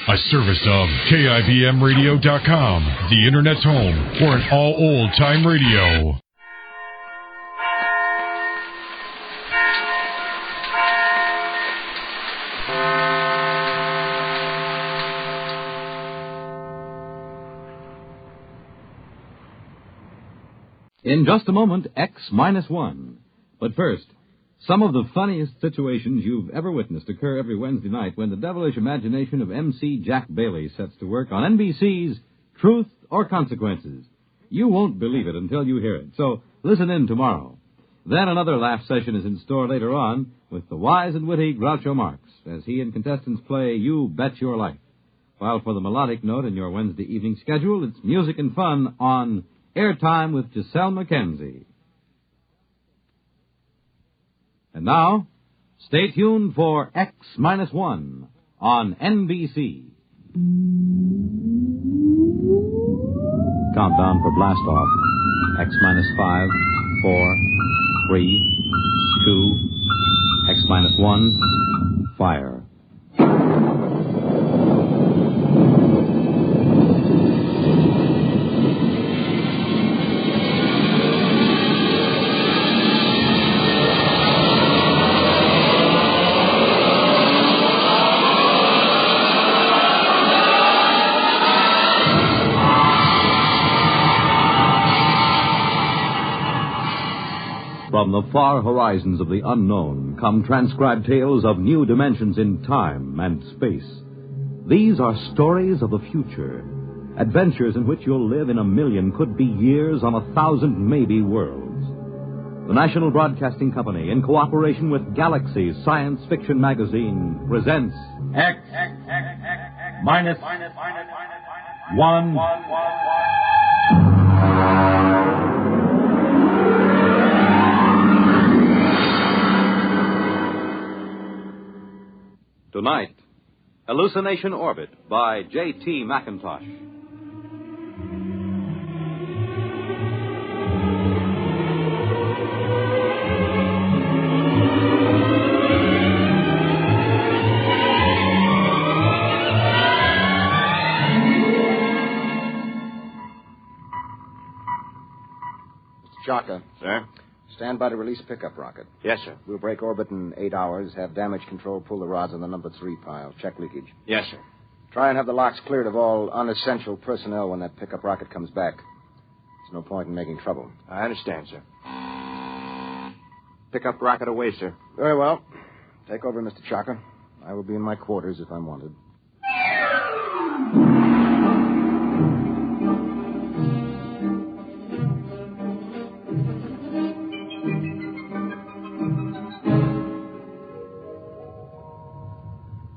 A service of KIBMradio.com, the Internet's home for an all-old-time radio. In just a moment, X-1. But first, some of the funniest situations you've ever witnessed occur every Wednesday night when the devilish imagination of MC Jack Bailey sets to work on NBC's Truth or Consequences. You won't believe it until you hear it, so listen in tomorrow. Then another laugh session is in store later on with the wise and witty Groucho Marx as he and contestants play You Bet Your Life. While for the melodic note in your Wednesday evening schedule, it's music and fun on Airtime with Giselle McKenzie. And now, stay tuned for X-1 on NBC. Countdown for blast off. X-5, 4, 3, 2, X-1, fire. From the far horizons of the unknown come transcribed tales of new dimensions in time and space. These are stories of the future, adventures in which you'll live in 1,000,000, could be years, on 1,000 maybe worlds. The National Broadcasting Company, in cooperation with Galaxy's science fiction magazine, presents X-1. Tonight, Hallucination Orbit by J.T. McIntosh. Mr. Chaka. Sir? Stand by to release pickup rocket. Yes, sir. We'll break orbit in 8 hours, have damage control pull the rods on the number 3 pile. Check leakage. Yes, sir. Try and have the locks cleared of all unessential personnel when that pickup rocket comes back. There's no point in making trouble. I understand, sir. Pickup rocket away, sir. Very well. Take over, Mr. Chaka. I will be in my quarters if I'm wanted.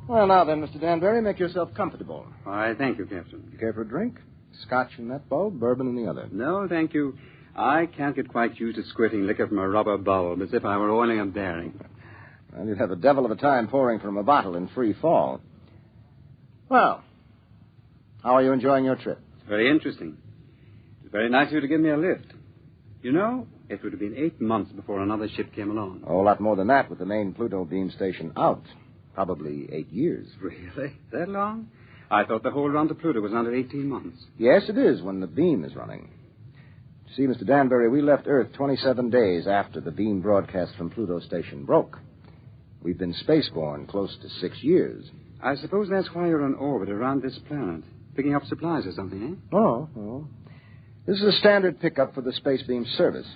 Well, now then, Mr. Danbury, make yourself comfortable. Why, thank you, Captain. You care for a drink? Scotch in that bulb, bourbon in the other. No, thank you. I can't get quite used to squirting liquor from a rubber bulb as if I were oiling a bearing. Well, you'd have a devil of a time pouring from a bottle in free fall. Well, how are you enjoying your trip? Very interesting. It's very nice of you to give me a lift. You know, it would have been 8 months before another ship came along. A whole lot more than that with the main Pluto beam station out. Probably 8 years. Really? That long? I thought the whole run to Pluto was under 18 months. Yes, it is when the beam is running. See, Mr. Danbury, we left Earth 27 days after the beam broadcast from Pluto station broke. We've been spaceborne close to 6 years. I suppose that's why you're on orbit around this planet, picking up supplies or something, eh? Oh. This is a standard pickup for the space beam service.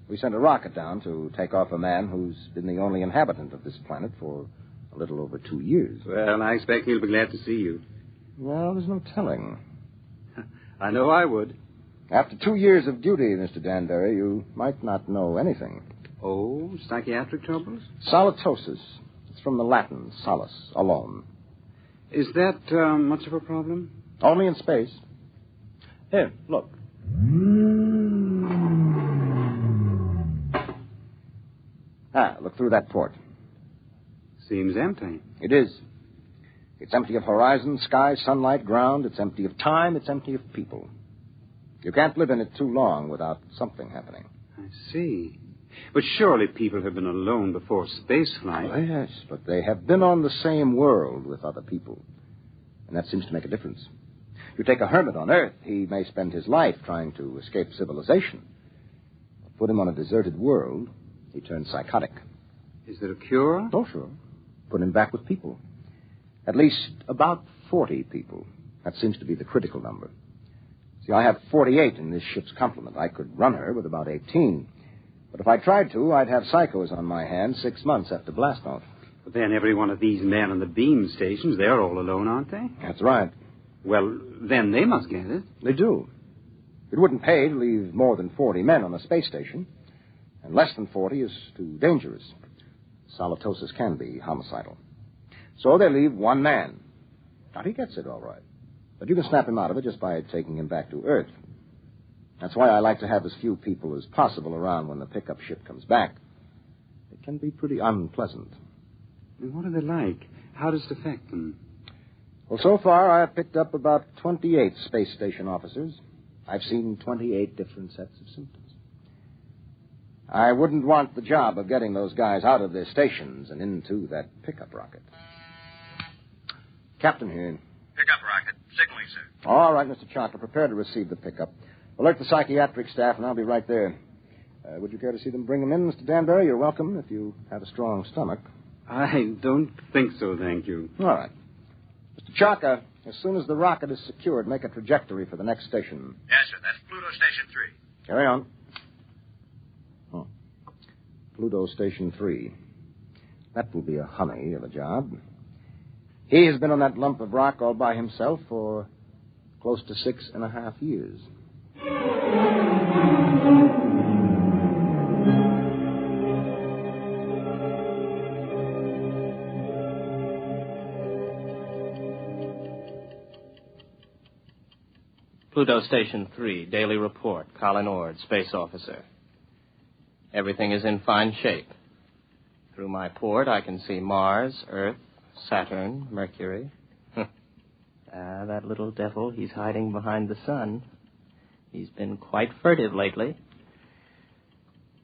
We sent a rocket down to take off a man who's been the only inhabitant of this planet for a little over 2 years. Well, I expect he'll be glad to see you. Well, there's no telling. I know I would. After 2 years of duty, Mr. Danbury, you might not know anything. Oh, psychiatric troubles? Solitosis. It's from the Latin, solus, alone. Is that much of a problem? Only in space. Here, look. Look through that port. Seems empty. It is. It's empty of horizon, sky, sunlight, ground. It's empty of time. It's empty of people. You can't live in it too long without something happening. I see. But surely people have been alone before space flight. Oh, yes, but they have been on the same world with other people. And that seems to make a difference. You take a hermit on Earth, he may spend his life trying to escape civilization. Put him on a deserted world, he turns psychotic. Is there a cure? Oh, sure. Put him back with people. At least about 40 people. That seems to be the critical number. See, I have 48 in this ship's complement. I could run her with about 18. But if I tried to, I'd have psychos on my hands 6 months after blastoff. But then every one of these men on the beam stations, they're all alone, aren't they? That's right. Well, then they must get it. They do. It wouldn't pay to leave more than 40 men on a space station. And less than 40 is too dangerous. Solitosis can be homicidal. So they leave one man. Now, he gets it all right. But you can snap him out of it just by taking him back to Earth. That's why I like to have as few people as possible around when the pickup ship comes back. It can be pretty unpleasant. And what are they like? How does it affect them? Well, so far, I've picked up about 28 space station officers. I've seen 28 different sets of symptoms. I wouldn't want the job of getting those guys out of their stations and into that pickup rocket. Captain here. Pickup rocket. Signaling, sir. All right, Mr. Chalker. Prepare to receive the pickup. Alert the psychiatric staff, and I'll be right there. Would you care to see them bring them in, Mr. Danbury? You're welcome if you have a strong stomach. I don't think so, thank you. All right. Mr. Chalker, as soon as the rocket is secured, make a trajectory for the next station. Yes, sir. That's Pluto Station 3. Carry on. Oh. Pluto Station 3. That will be a honey of a job. He has been on that lump of rock all by himself for close to 6.5 years. Pluto Station 3, daily report. Colin Ord, space officer. Everything is in fine shape. Through my port, I can see Mars, Earth, Saturn, Mercury. That little devil, he's hiding behind the sun. He's been quite furtive lately.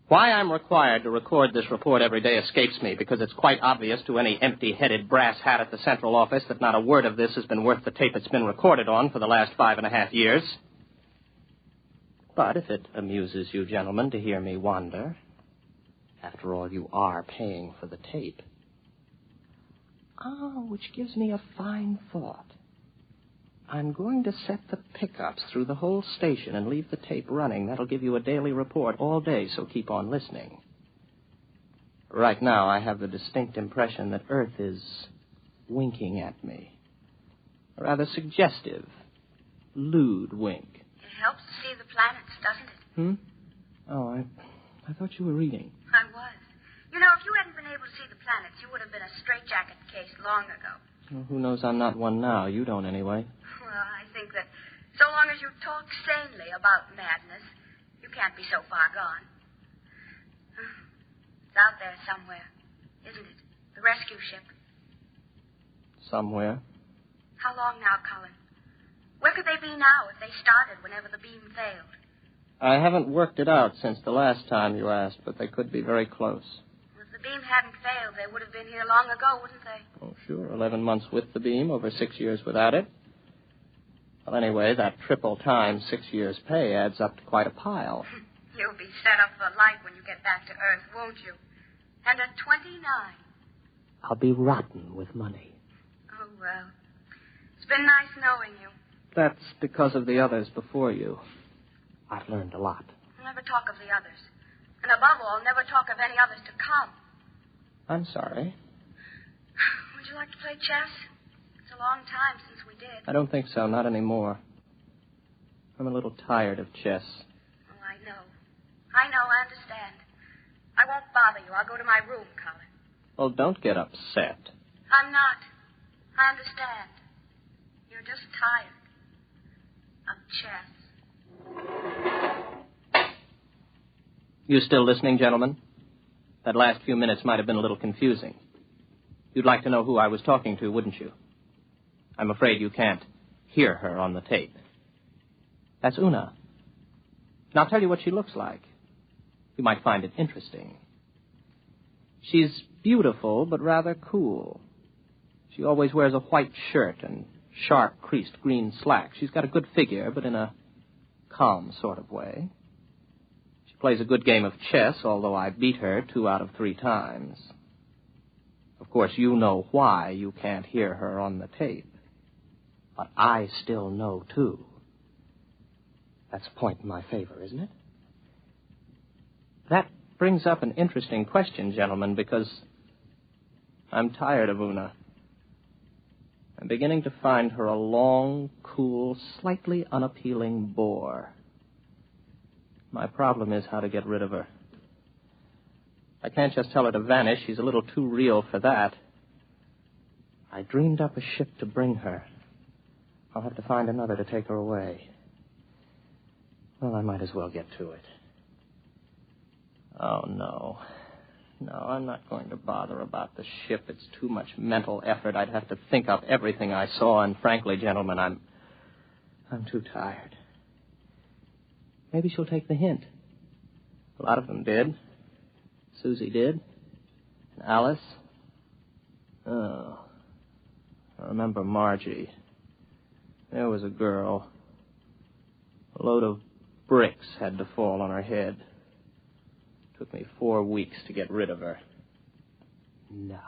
Why I'm required to record this report every day escapes me, because it's quite obvious to any empty-headed brass hat at the central office that not a word of this has been worth the tape it's been recorded on for the last 5.5 years. But if it amuses you gentlemen to hear me wander, after all, you are paying for the tape. Which gives me a fine thought. I'm going to set the pickups through the whole station and leave the tape running. That'll give you a daily report all day, so keep on listening. Right now, I have the distinct impression that Earth is winking at me. A rather suggestive, lewd wink. It helps to see the planets, doesn't it? Oh, I thought you were reading. I was. You know, if you hadn't been able to see the planets, you would have been a straitjacket case long ago. Well, who knows I'm not one now? You don't, anyway. Well, I think that so long as you talk sanely about madness, you can't be so far gone. It's out there somewhere, isn't it? The rescue ship. Somewhere. How long now, Colin? Where could they be now if they started whenever the beam failed? I haven't worked it out since the last time you asked, but they could be very close. Well, if the beam hadn't failed, they would have been here long ago, wouldn't they? Oh, sure. 11 months with the beam, over 6 years without it. Well, anyway, that triple times 6 years' pay adds up to quite a pile. You'll be set up for life when you get back to Earth, won't you? And at 29. I'll be rotten with money. Oh, well. It's been nice knowing you. That's because of the others before you. I've learned a lot. Never talk of the others. And above all, never talk of any others to come. I'm sorry. Would you like to play chess? It's a long time since we did. I don't think so, not anymore. I'm a little tired of chess. Oh, I know. I understand. I won't bother you. I'll go to my room, Colin. Well, don't get upset. I'm not. I understand. You're just tired of chess. You still listening, gentlemen? That last few minutes might have been a little confusing. You'd like to know who I was talking to, wouldn't you? I'm afraid you can't hear her on the tape. That's Una. And I'll tell you what she looks like. You might find it interesting. She's beautiful, but rather cool. She always wears a white shirt and sharp, creased green slacks. She's got a good figure, but in a calm sort of way. She plays a good game of chess, although I beat her 2 out of 3 times. Of course, you know why you can't hear her on the tape. But I still know, too. That's a point in my favor, isn't it? That brings up an interesting question, gentlemen, because I'm tired of Una. I'm beginning to find her a long, cool, slightly unappealing bore. My problem is how to get rid of her. I can't just tell her to vanish. She's a little too real for that. I dreamed up a ship to bring her. I'll have to find another to take her away. Well, I might as well get to it. Oh, no. No, I'm not going to bother about the ship. It's too much mental effort. I'd have to think up everything I saw, and frankly, gentlemen, I'm too tired. Maybe she'll take the hint. A lot of them did. Susie did. And Alice. Oh. I remember Margie. There was a girl. A load of bricks had to fall on her head. Took me 4 weeks to get rid of her. No.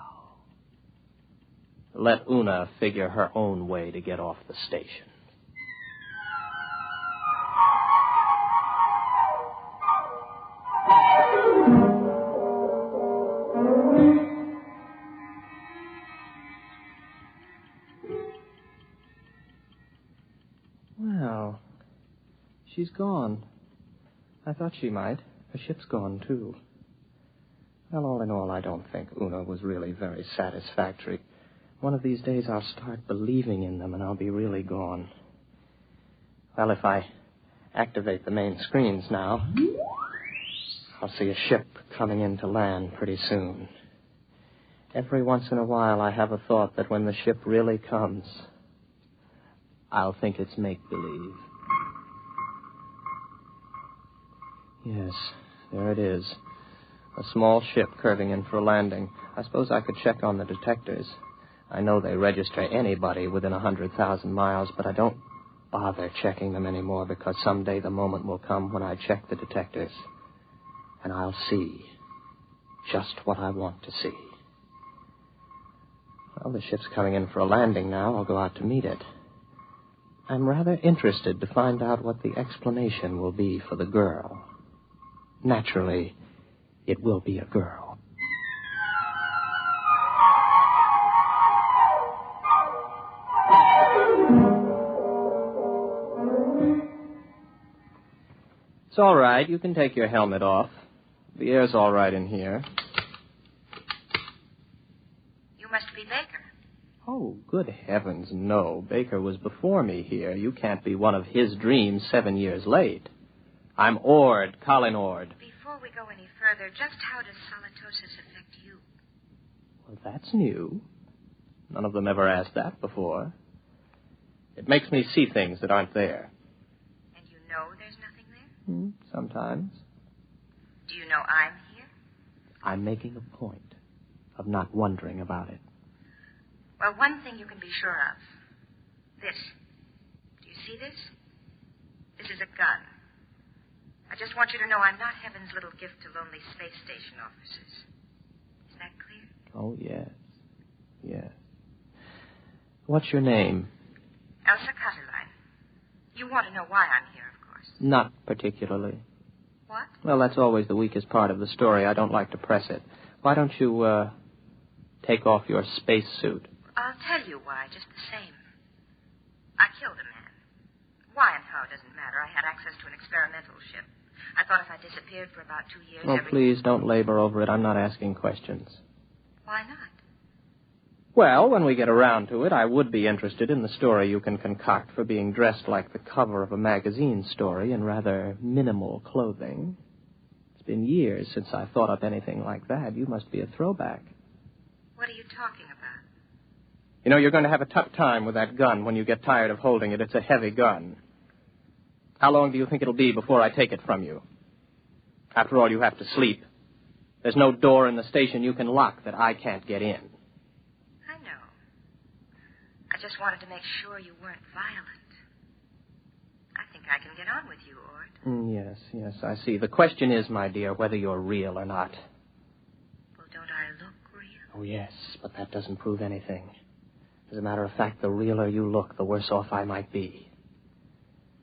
Let Una figure her own way to get off the station. Well, she's gone. I thought she might. The ship's gone, too. Well, all in all, I don't think Una was really very satisfactory. One of these days I'll start believing in them, and I'll be really gone. Well, if I activate the main screens now, I'll see a ship coming in to land pretty soon. Every once in a while I have a thought that when the ship really comes, I'll think it's make-believe. Yes, there it is. A small ship curving in for a landing. I suppose I could check on the detectors. I know they register anybody within 100,000 miles, but I don't bother checking them anymore because someday the moment will come when I check the detectors, and I'll see just what I want to see. Well, the ship's coming in for a landing now. I'll go out to meet it. I'm rather interested to find out what the explanation will be for the girl. Naturally, it will be a girl. It's all right. You can take your helmet off. The air's all right in here. You must be Baker. Oh, good heavens, no. Baker was before me here. You can't be one of his dreams 7 years late. I'm Ord, Colin Ord. Before we go any further, just how does halitosis affect you? Well, that's new. None of them ever asked that before. It makes me see things that aren't there. And you know there's nothing there? Sometimes. Do you know I'm here? I'm making a point of not wondering about it. Well, one thing you can be sure of. This. Do you see this? This is a gun. I just want you to know I'm not heaven's little gift to lonely space station officers. Is that clear? Oh, yes. Yes. What's your name? Elsa Cutterline. You want to know why I'm here, of course. Not particularly. What? Well, that's always the weakest part of the story. I don't like to press it. Why don't you, take off your space suit? I'll tell you why, just the same. I killed a man. Why and how doesn't matter. I had access to an experimental ship. I thought if I disappeared for about 2 years... Oh, please, don't labor over it. I'm not asking questions. Why not? Well, when we get around to it, I would be interested in the story you can concoct for being dressed like the cover of a magazine story in rather minimal clothing. It's been years since I thought up anything like that. You must be a throwback. What are you talking about? You know, you're going to have a tough time with that gun when you get tired of holding it. It's a heavy gun. How long do you think it'll be before I take it from you? After all, you have to sleep. There's no door in the station you can lock that I can't get in. I know. I just wanted to make sure you weren't violent. I think I can get on with you, Ord. Yes, I see. The question is, my dear, whether you're real or not. Well, don't I look real? Oh, yes, but that doesn't prove anything. As a matter of fact, the realer you look, the worse off I might be.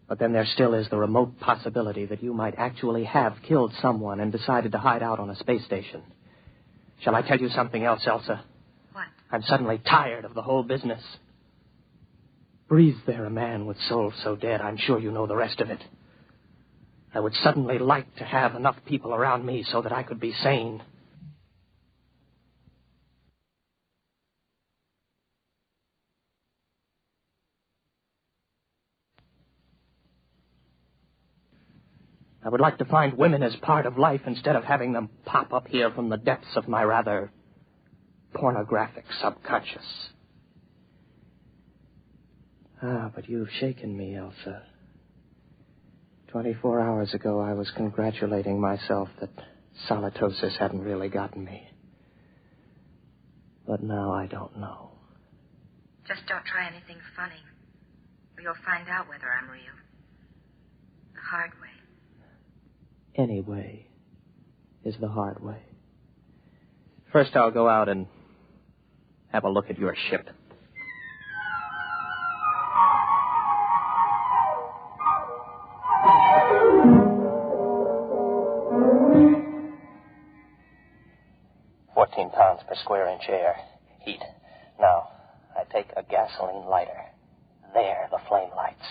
But then there still is the remote possibility that you might actually have killed someone and decided to hide out on a space station. Shall I tell you something else, Elsa? What? I'm suddenly tired of the whole business. Breathes there a man with soul so dead, I'm sure you know the rest of it. I would suddenly like to have enough people around me so that I could be sane. I would like to find women as part of life instead of having them pop up here from the depths of my rather pornographic subconscious. But you've shaken me, Elsa. 24 hours ago, I was congratulating myself that solitosis hadn't really gotten me. But now I don't know. Just don't try anything funny, or you'll find out whether I'm real. The hard way. Any way is the hard way. First, I'll go out and have a look at your ship. £14 per square inch air. Heat. Now, I take a gasoline lighter. There, the flame lights.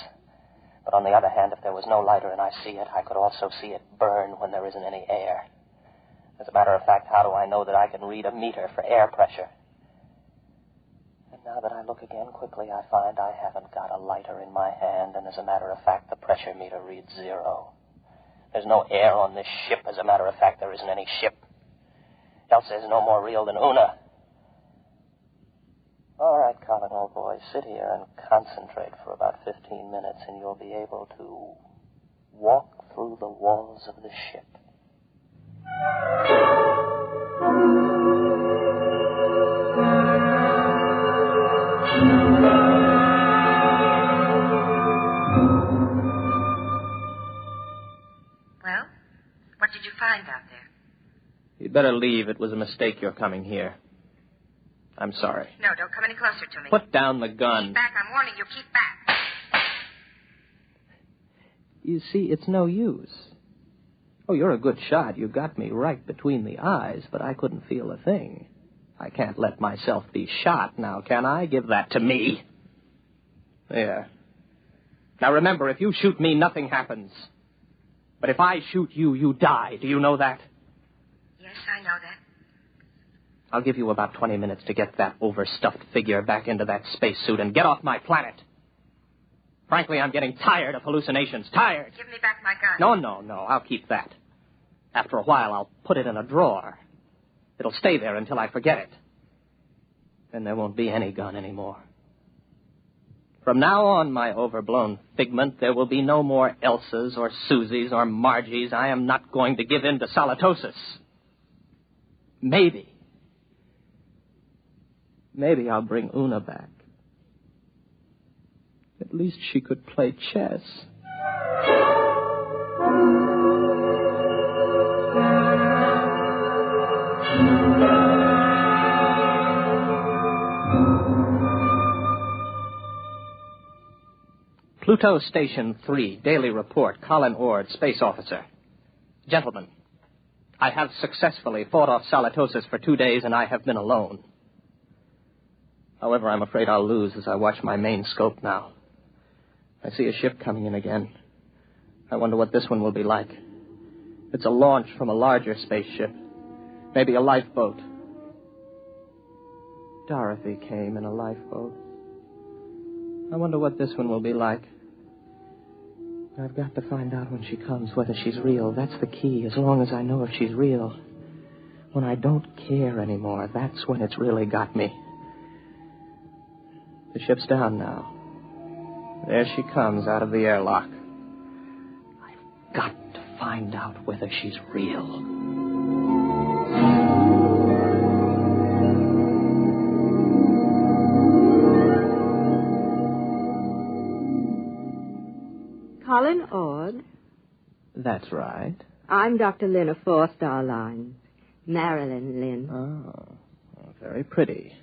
But on the other hand, if there was no lighter and I see it, I could also see it burn when there isn't any air. As a matter of fact, how do I know that I can read a meter for air pressure? And now that I look again quickly, I find I haven't got a lighter in my hand, and as a matter of fact, the pressure meter reads 0. There's no air on this ship. As a matter of fact, there isn't any ship. Elsa is no more real than Una. All right, Colin, old boy, sit here and concentrate for about 15 minutes, and you'll be able to walk through the walls of the ship. Well, what did you find out there? You'd better leave. It was a mistake your coming here. I'm sorry. No, don't come any closer to me. Put down the gun. Keep back. I'm warning you. Keep back. You see, it's no use. Oh, you're a good shot. You got me right between the eyes, but I couldn't feel a thing. I can't let myself be shot now, can I? Give that to me. There. Now remember, if you shoot me, nothing happens. But if I shoot you, you die. Do you know that? Yes, I know that. I'll give you about 20 minutes to get that overstuffed figure back into that spacesuit and get off my planet. Frankly, I'm getting tired of hallucinations. Tired. Give me back my gun. No. I'll keep that. After a while, I'll put it in a drawer. It'll stay there until I forget it. Then there won't be any gun anymore. From now on, my overblown figment, there will be no more Elsas or Susies or Margies. I am not going to give in to solitosis. Maybe I'll bring Una back. At least she could play chess. Pluto Station 3, Daily Report, Colin Ord, Space Officer. Gentlemen, I have successfully fought off solitosis for 2 days, and I have been alone. However, I'm afraid I'll lose as I watch my main scope now. I see a ship coming in again. I wonder what this one will be like. It's a launch from a larger spaceship. Maybe a lifeboat. Dorothy came in a lifeboat. I wonder what this one will be like. I've got to find out when she comes whether she's real. That's the key, as long as I know if she's real. When I don't care anymore, that's when it's really got me. The ship's down now. There she comes out of the airlock. I've got to find out whether she's real. Colin Ord. That's right. I'm Dr. Lynn of Four Star Lines. Marilyn Lynn. Oh, very pretty.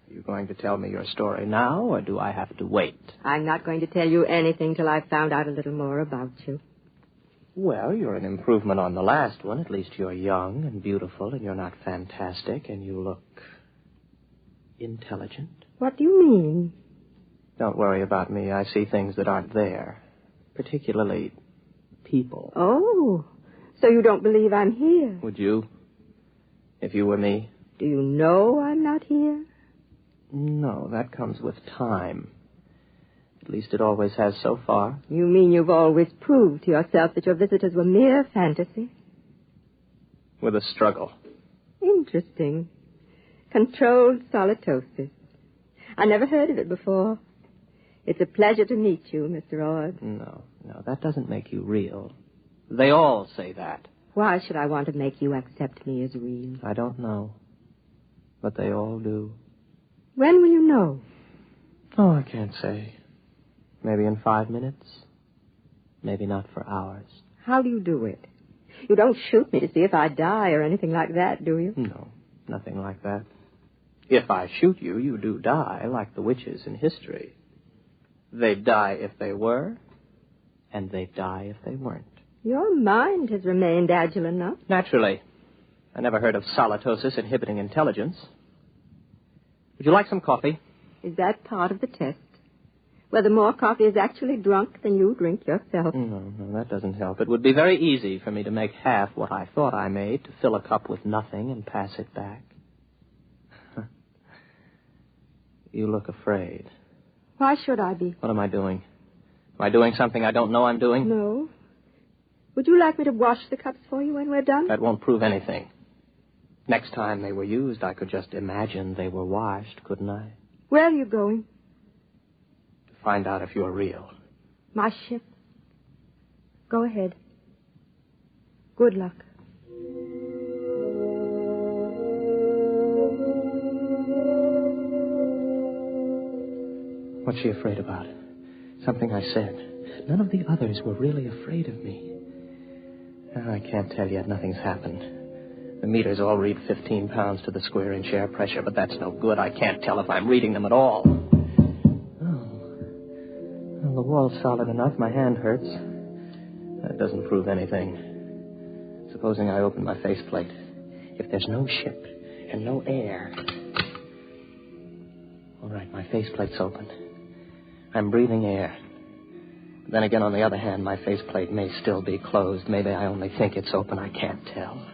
Are you going to tell me your story now, or do I have to wait? I'm not going to tell you anything till I've found out a little more about you. Well, you're an improvement on the last one. At least you're young and beautiful, and you're not fantastic, and you look intelligent. What do you mean? Don't worry about me. I see things that aren't there, particularly people. Oh, so you don't believe I'm here? Would you, if you were me? Do you know I'm not here? No, that comes with time. At least it always has so far. You mean you've always proved to yourself that your visitors were mere fantasy? With a struggle. Interesting. Controlled solitosis. I never heard of it before. It's a pleasure to meet you, Mr. Ord. No, that doesn't make you real. They all say that. Why should I want to make you accept me as real? I don't know. But they all do. When will you know? Oh, I can't say. Maybe in 5 minutes. Maybe not for hours. How do you do it? You don't shoot me to see if I die or anything like that, do you? No, nothing like that. If I shoot you, you do die, like the witches in history. They'd die if they were, and they'd die if they weren't. Your mind has remained agile enough. Naturally. I never heard of solitosis inhibiting intelligence. Would you like some coffee? Is that part of the test? Whether more coffee is actually drunk than you drink yourself? No, that doesn't help. It would be very easy for me to make half what I thought I made, to fill a cup with nothing and pass it back. You look afraid. Why should I be? What am I doing? Am I doing something I don't know I'm doing? No. Would you like me to wash the cups for you when we're done? That won't prove anything. Next time they were used, I could just imagine they were washed, couldn't I? Where are you going? To find out if you're real. My ship. Go ahead. Good luck. What's she afraid about? Something I said. None of the others were really afraid of me. I can't tell yet. Nothing's happened. The meters all read 15 pounds to the square inch air pressure, but that's no good. I can't tell if I'm reading them at all. Oh. Well, the wall's solid enough. My hand hurts. That doesn't prove anything. Supposing I open my faceplate. If there's no ship and no air... All right, my faceplate's open. I'm breathing air. Then again, on the other hand, my faceplate may still be closed. Maybe I only think it's open. I can't tell.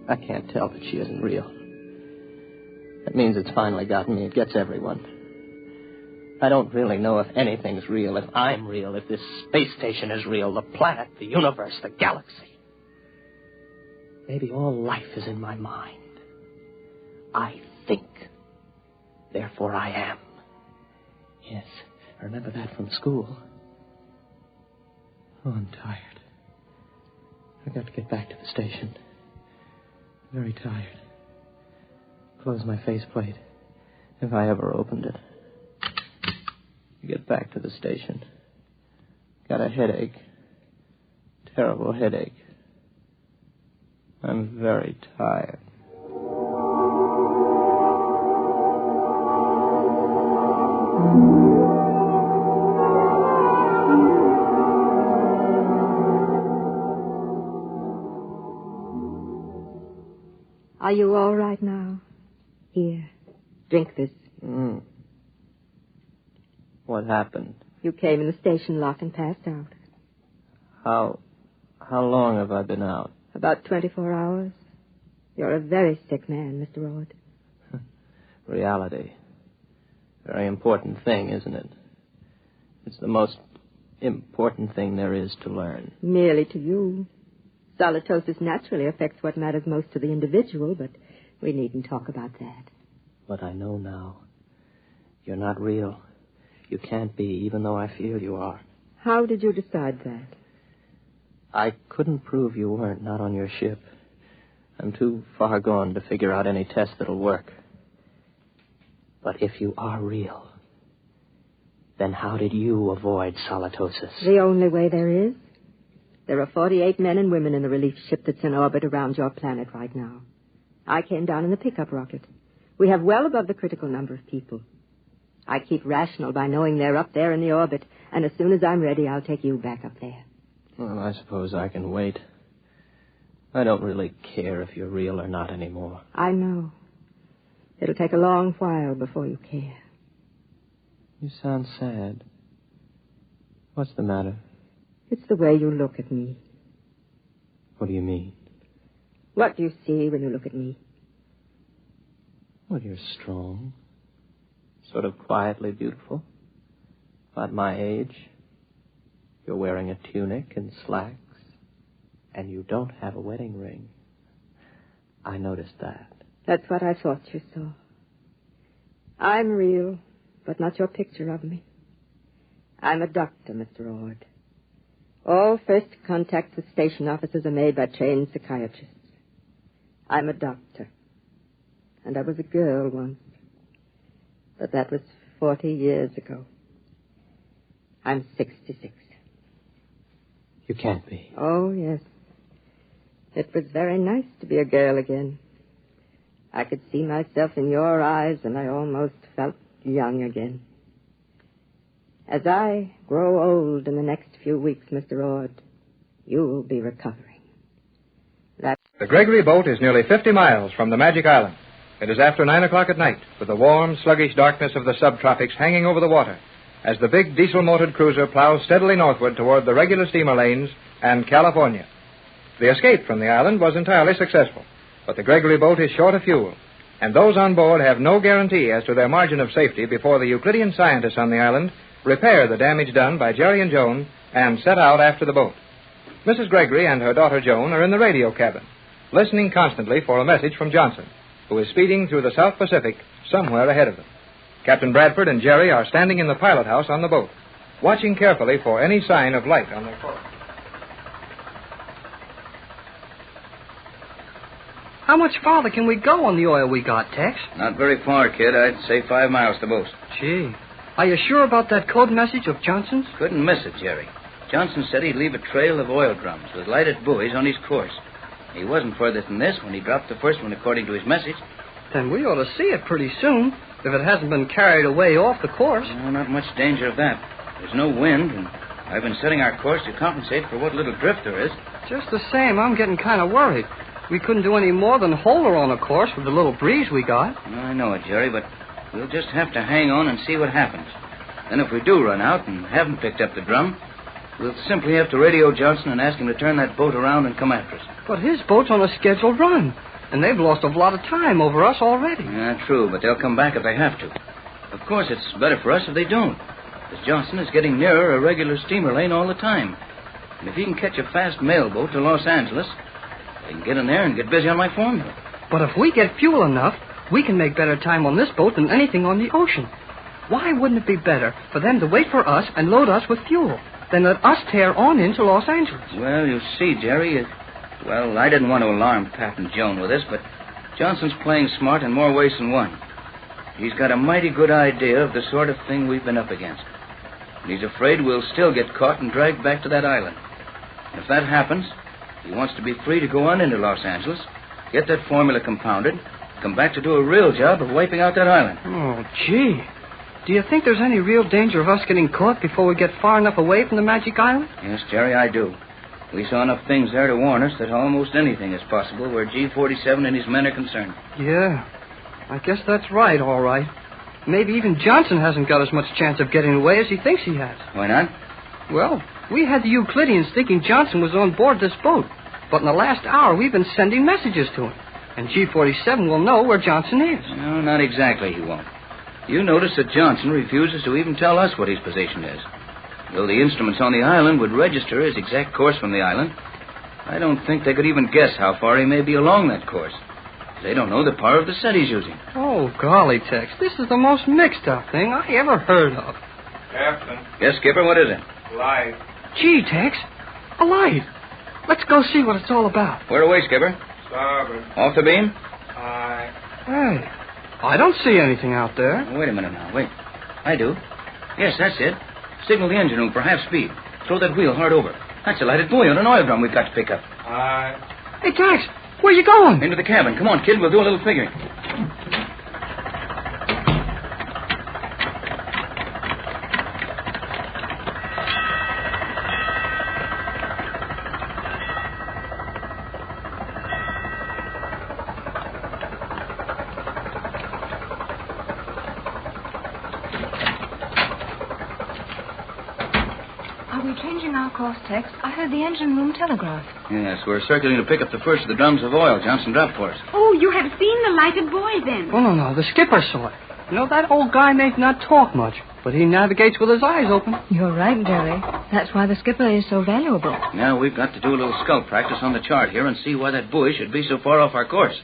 I can't tell that she isn't real. That means it's finally gotten me. It gets everyone. I don't really know if anything's real, if I'm real, if this space station is real, the planet, the universe, the galaxy. Maybe all life is in my mind. I think. Therefore I am. Yes, I remember that from school. Oh, I'm tired. I've got to get back to the station. Very tired. Close my faceplate, if I ever opened it. Get back to the station. Got a headache. Terrible headache. I'm very tired. Are you all right now? Here, drink this. What happened? You came in the station lock and passed out. How long have I been out? About 24 hours. You're a very sick man, Mr. Ord. Reality. Very important thing, isn't it? It's the most important thing there is to learn. Merely to you. Solitosis naturally affects what matters most to the individual, but we needn't talk about that. But I know now. You're not real. You can't be, even though I feel you are. How did you decide that? I couldn't prove you weren't, not on your ship. I'm too far gone to figure out any test that'll work. But if you are real, Then how did you avoid Solitosis? The only way there is. There are 48 men and women in the relief ship that's in orbit around your planet right now. I came down in the pickup rocket. We have well above the critical number of people. I keep rational by knowing they're up there in the orbit, and as soon as I'm ready, I'll take you back up there. Well, I suppose I can wait. I don't really care if you're real or not anymore. I know. It'll take a long while before you care. You sound sad. What's the matter? It's the way you look at me. What do you mean? What do you see when you look at me? Well, you're strong. Sort of quietly beautiful. About my age. You're wearing a tunic and slacks. And you don't have a wedding ring. I noticed that. That's what I thought you saw. I'm real, but not your picture of me. I'm a doctor, Mr. Ord. All first contacts with station officers are made by trained psychiatrists. I'm a doctor. And I was a girl once. But that was 40 years ago. I'm 66. You can't be. Oh, yes. It was very nice to be a girl again. I could see myself in your eyes, and I almost felt young again. As I grow old in the next few weeks, Mr. Ord, you'll be recovering. The Gregory boat is nearly 50 miles from the Magic Island. It is after 9 o'clock at night, with the warm, sluggish darkness of the subtropics hanging over the water, as the big diesel-motored cruiser plows steadily northward toward the regular steamer lanes and California. The escape from the island was entirely successful, but the Gregory boat is short of fuel, and those on board have no guarantee as to their margin of safety before the Euclidean scientists on the island repair the damage done by Jerry and Joan and set out after the boat. Mrs. Gregory and her daughter Joan are in the radio cabin, listening constantly for a message from Johnson, who is speeding through the South Pacific somewhere ahead of them. Captain Bradford and Jerry are standing in the pilot house on the boat, watching carefully for any sign of light on their course. How much farther can we go on the oil we got, Tex? Not very far, kid. I'd say 5 miles to most. Gee. Are you sure about that code message of Johnson's? Couldn't miss it, Jerry. Johnson said he'd leave a trail of oil drums with lighted buoys on his course. He wasn't further than this when he dropped the first one according to his message. Then we ought to see it pretty soon, if it hasn't been carried away off the course. No, not much danger of that. There's no wind, and I've been setting our course to compensate for what little drift there is. Just the same, I'm getting kind of worried. We couldn't do any more than hold her on a course with the little breeze we got. I know it, Jerry, but we'll just have to hang on and see what happens. Then if we do run out and haven't picked up the drum, we'll simply have to radio Johnson and ask him to turn that boat around and come after us. But his boat's on a scheduled run, and they've lost a lot of time over us already. Yeah, true, but they'll come back if they have to. Of course, it's better for us if they don't, because Johnson is getting nearer a regular steamer lane all the time. And if he can catch a fast mail boat to Los Angeles, I can get in there and get busy on my formula. But if we get fuel enough, we can make better time on this boat than anything on the ocean. Why wouldn't it be better for them to wait for us and load us with fuel than let us tear on into Los Angeles? Well, you see, Jerry, I didn't want to alarm Pat and Joan with this, but Johnson's playing smart in more ways than one. He's got a mighty good idea of the sort of thing we've been up against. And he's afraid we'll still get caught and dragged back to that island. And if that happens, he wants to be free to go on into Los Angeles, get that formula compounded, come back to do a real job of wiping out that island. Oh, gee. Do you think there's any real danger of us getting caught before we get far enough away from the Magic Island? Yes, Jerry, I do. We saw enough things there to warn us that almost anything is possible where G47 and his men are concerned. Yeah, I guess that's right, all right. Maybe even Johnson hasn't got as much chance of getting away as he thinks he has. Why not? Well, we had the Euclideans thinking Johnson was on board this boat. But in the last hour, we've been sending messages to him. And G47 will know where Johnson is. No, not exactly, he won't. You notice that Johnson refuses to even tell us what his position is. Though the instruments on the island would register his exact course from the island, I don't think they could even guess how far he may be along that course. They don't know the power of the set he's using. Oh, golly, Tex, this is the most mixed-up thing I ever heard of. Captain. Yes, Skipper, what is it? Light. Gee, Tex, a light. Let's go see what it's all about. Where away, Skipper? Starboard. Off the beam? Aye. Hey, I don't see anything out there. Wait a minute now, wait. I do. Yes, that's it. Signal the engine room for half speed. Throw that wheel hard over. That's a lighted buoy on an oil drum we've got to pick up. Hey, Tex, where you going? Into the cabin. Come on, kid. We'll do a little figuring. Course, Tex. I heard the engine room telegraph. Yes, we're circling to pick up the first of the drums of oil Johnson dropped for us. Oh, you have seen the lighted buoy, then? Oh, no. The skipper saw it. You know, that old guy may not talk much, but he navigates with his eyes open. You're right, Jerry. That's why the skipper is so valuable. Now, we've got to do a little scout practice on the chart here and see why that buoy should be so far off our course.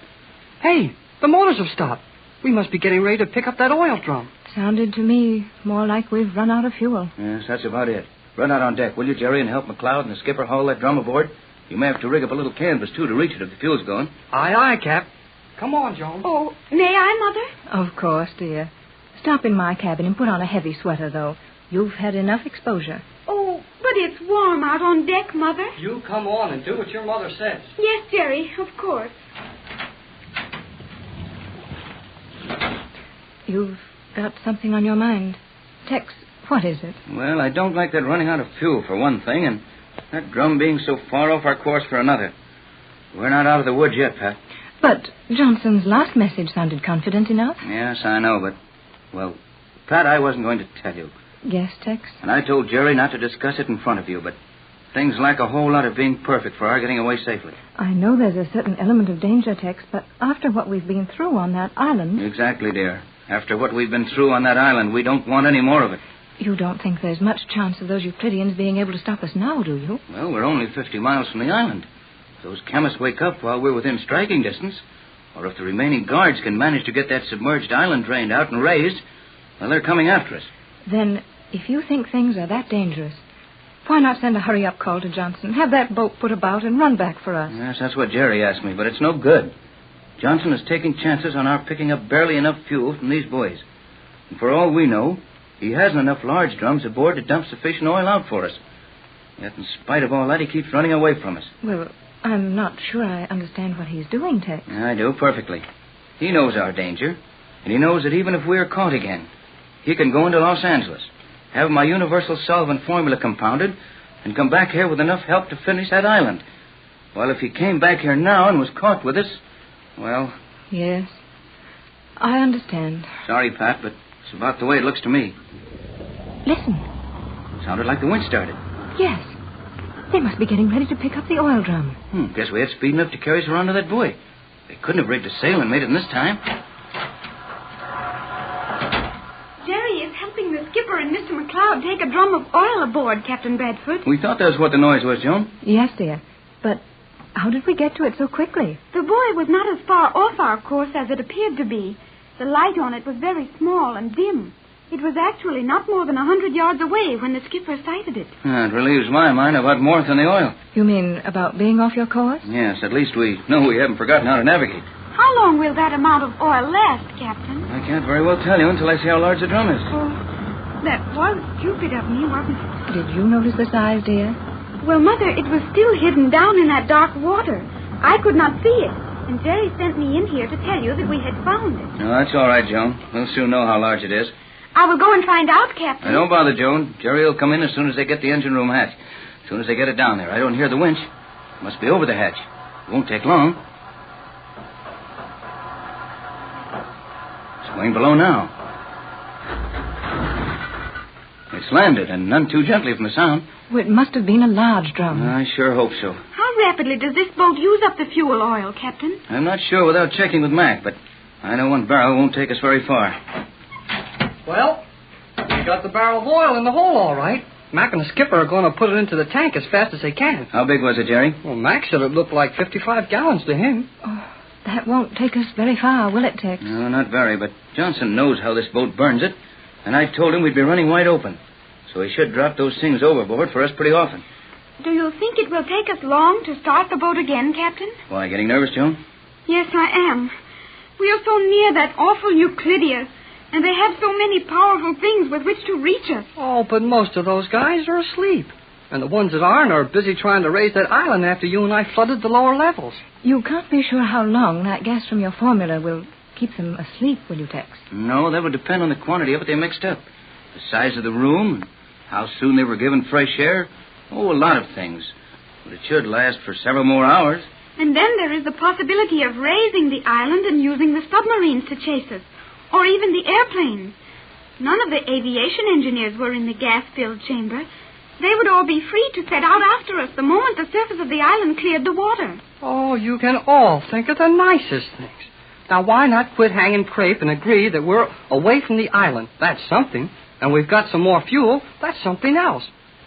Hey, the motors have stopped. We must be getting ready to pick up that oil drum. Sounded to me more like we've run out of fuel. Yes, that's about it. Run out on deck, will you, Jerry, and help McLeod and the skipper haul that drum aboard? You may have to rig up a little canvas, too, to reach it if the fuel's going. Aye, aye, Cap. Come on, Joan. Oh, may I, Mother? Of course, dear. Stop in my cabin and put on a heavy sweater, though. You've had enough exposure. Oh, but it's warm out on deck, Mother. You come on and do what your mother says. Yes, Jerry, of course. You've got something on your mind. Tex, what is it? Well, I don't like that running out of fuel, for one thing, and that drum being so far off our course for another. We're not out of the woods yet, Pat. But Johnson's last message sounded confident enough. Yes, I know, but, well, Pat, I wasn't going to tell you. Yes, Tex? And I told Jerry not to discuss it in front of you, but things lack a whole lot of being perfect for our getting away safely. I know there's a certain element of danger, Tex, but after what we've been through on that island... Exactly, dear. After what we've been through on that island, we don't want any more of it. You don't think there's much chance of those Euclideans being able to stop us now, do you? Well, we're only 50 miles from the island. If those chemists wake up while we're within striking distance, or if the remaining guards can manage to get that submerged island drained out and raised, well, they're coming after us. Then, if you think things are that dangerous, why not send a hurry-up call to Johnson, have that boat put about and run back for us? Yes, that's what Jerry asked me, but it's no good. Johnson is taking chances on our picking up barely enough fuel from these buoys. And for all we know, he hasn't enough large drums aboard to dump sufficient oil out for us. Yet in spite of all that, he keeps running away from us. Well, I'm not sure I understand what he's doing, Tex. I do, perfectly. He knows our danger, and he knows that even if we're caught again, he can go into Los Angeles, have my universal solvent formula compounded, and come back here with enough help to finish that island. While if he came back here now and was caught with us, well... Yes, I understand. Sorry, Pat, but it's about the way it looks to me. Listen. Sounded like the winch started. Yes. They must be getting ready to pick up the oil drum. Guess we had speed enough to carry us around to that buoy. They couldn't have rigged a sail and made it in this time. Jerry is helping the skipper and Mr. McLeod take a drum of oil aboard, Captain Bradford. We thought that was what the noise was, Joan. Yes, dear. But how did we get to it so quickly? The buoy was not as far off our course as it appeared to be. The light on it was very small and dim. It was actually not more than 100 yards away when the skipper sighted it. It relieves my mind about more than the oil. You mean about being off your course? Yes, at least we know we haven't forgotten how to navigate. How long will that amount of oil last, Captain? I can't very well tell you until I see how large the drum is. Oh, that was stupid of me, wasn't it? Did you notice the size, dear? Well, Mother, it was still hidden down in that dark water. I could not see it. And Jerry sent me in here to tell you that we had found it. No, that's all right, Joan. We'll soon know how large it is. I will go and find out, Captain. Don't bother, Joan. Jerry will come in as soon as they get the engine room hatch. As soon as they get it down there. I don't hear the winch. It must be over the hatch. It won't take long. It's going below now. It's landed, and none too gently from the sound. Well, it must have been a large drum. I sure hope so. How rapidly does this boat use up the fuel oil, Captain? I'm not sure without checking with Mac, but I know one barrel won't take us very far. Well, we got the barrel of oil in the hole, all right. Mac and the skipper are going to put it into the tank as fast as they can. How big was it, Jerry? Well, Mac said it looked like 55 gallons to him. Oh, that won't take us very far, will it, Tex? No, not very, but Johnson knows how this boat burns it, and I told him we'd be running wide open. So he should drop those things overboard for us pretty often. Do you think it will take us long to start the boat again, Captain? Why, getting nervous, Joan? Yes, I am. We are so near that awful Euclidia. And they have so many powerful things with which to reach us. Oh, but most of those guys are asleep. And the ones that aren't are busy trying to raise that island after you and I flooded the lower levels. You can't be sure how long that gas from your formula will keep them asleep, will you, Tex? No, that would depend on the quantity of it they mixed up. The size of the room, how soon they were given fresh air. Oh, a lot of things. But it should last for several more hours. And then there is the possibility of raising the island and using the submarines to chase us. Or even the airplanes. None of the aviation engineers were in the gas-filled chamber. They would all be free to set out after us the moment the surface of the island cleared the water. Oh, you can all think of the nicest things. Now, why not quit hanging crepe and agree that we're away from the island? That's something. And we've got some more fuel. That's something else.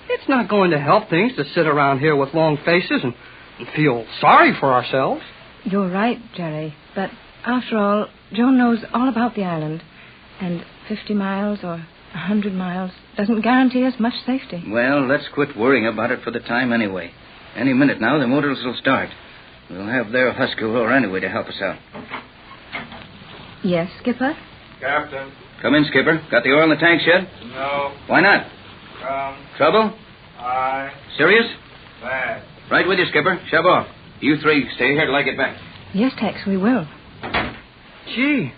It's not going to help things to sit around here with long faces and feel sorry for ourselves. You're right, Jerry. But after all, Joan knows all about the island. And 50 miles or 100 miles doesn't guarantee us much safety. Well, let's quit worrying about it for the time anyway. Any minute now, the motors will start. We'll have their Huskarora anyway to help us out. Yes, Skipper? Captain. Come in, Skipper. Got the oil in the tanks yet? No. Why not? Trouble? Aye. Serious? Bad. Right with you, Skipper. Shove off. You three stay here till I get back. Yes, Tex, we will. Gee,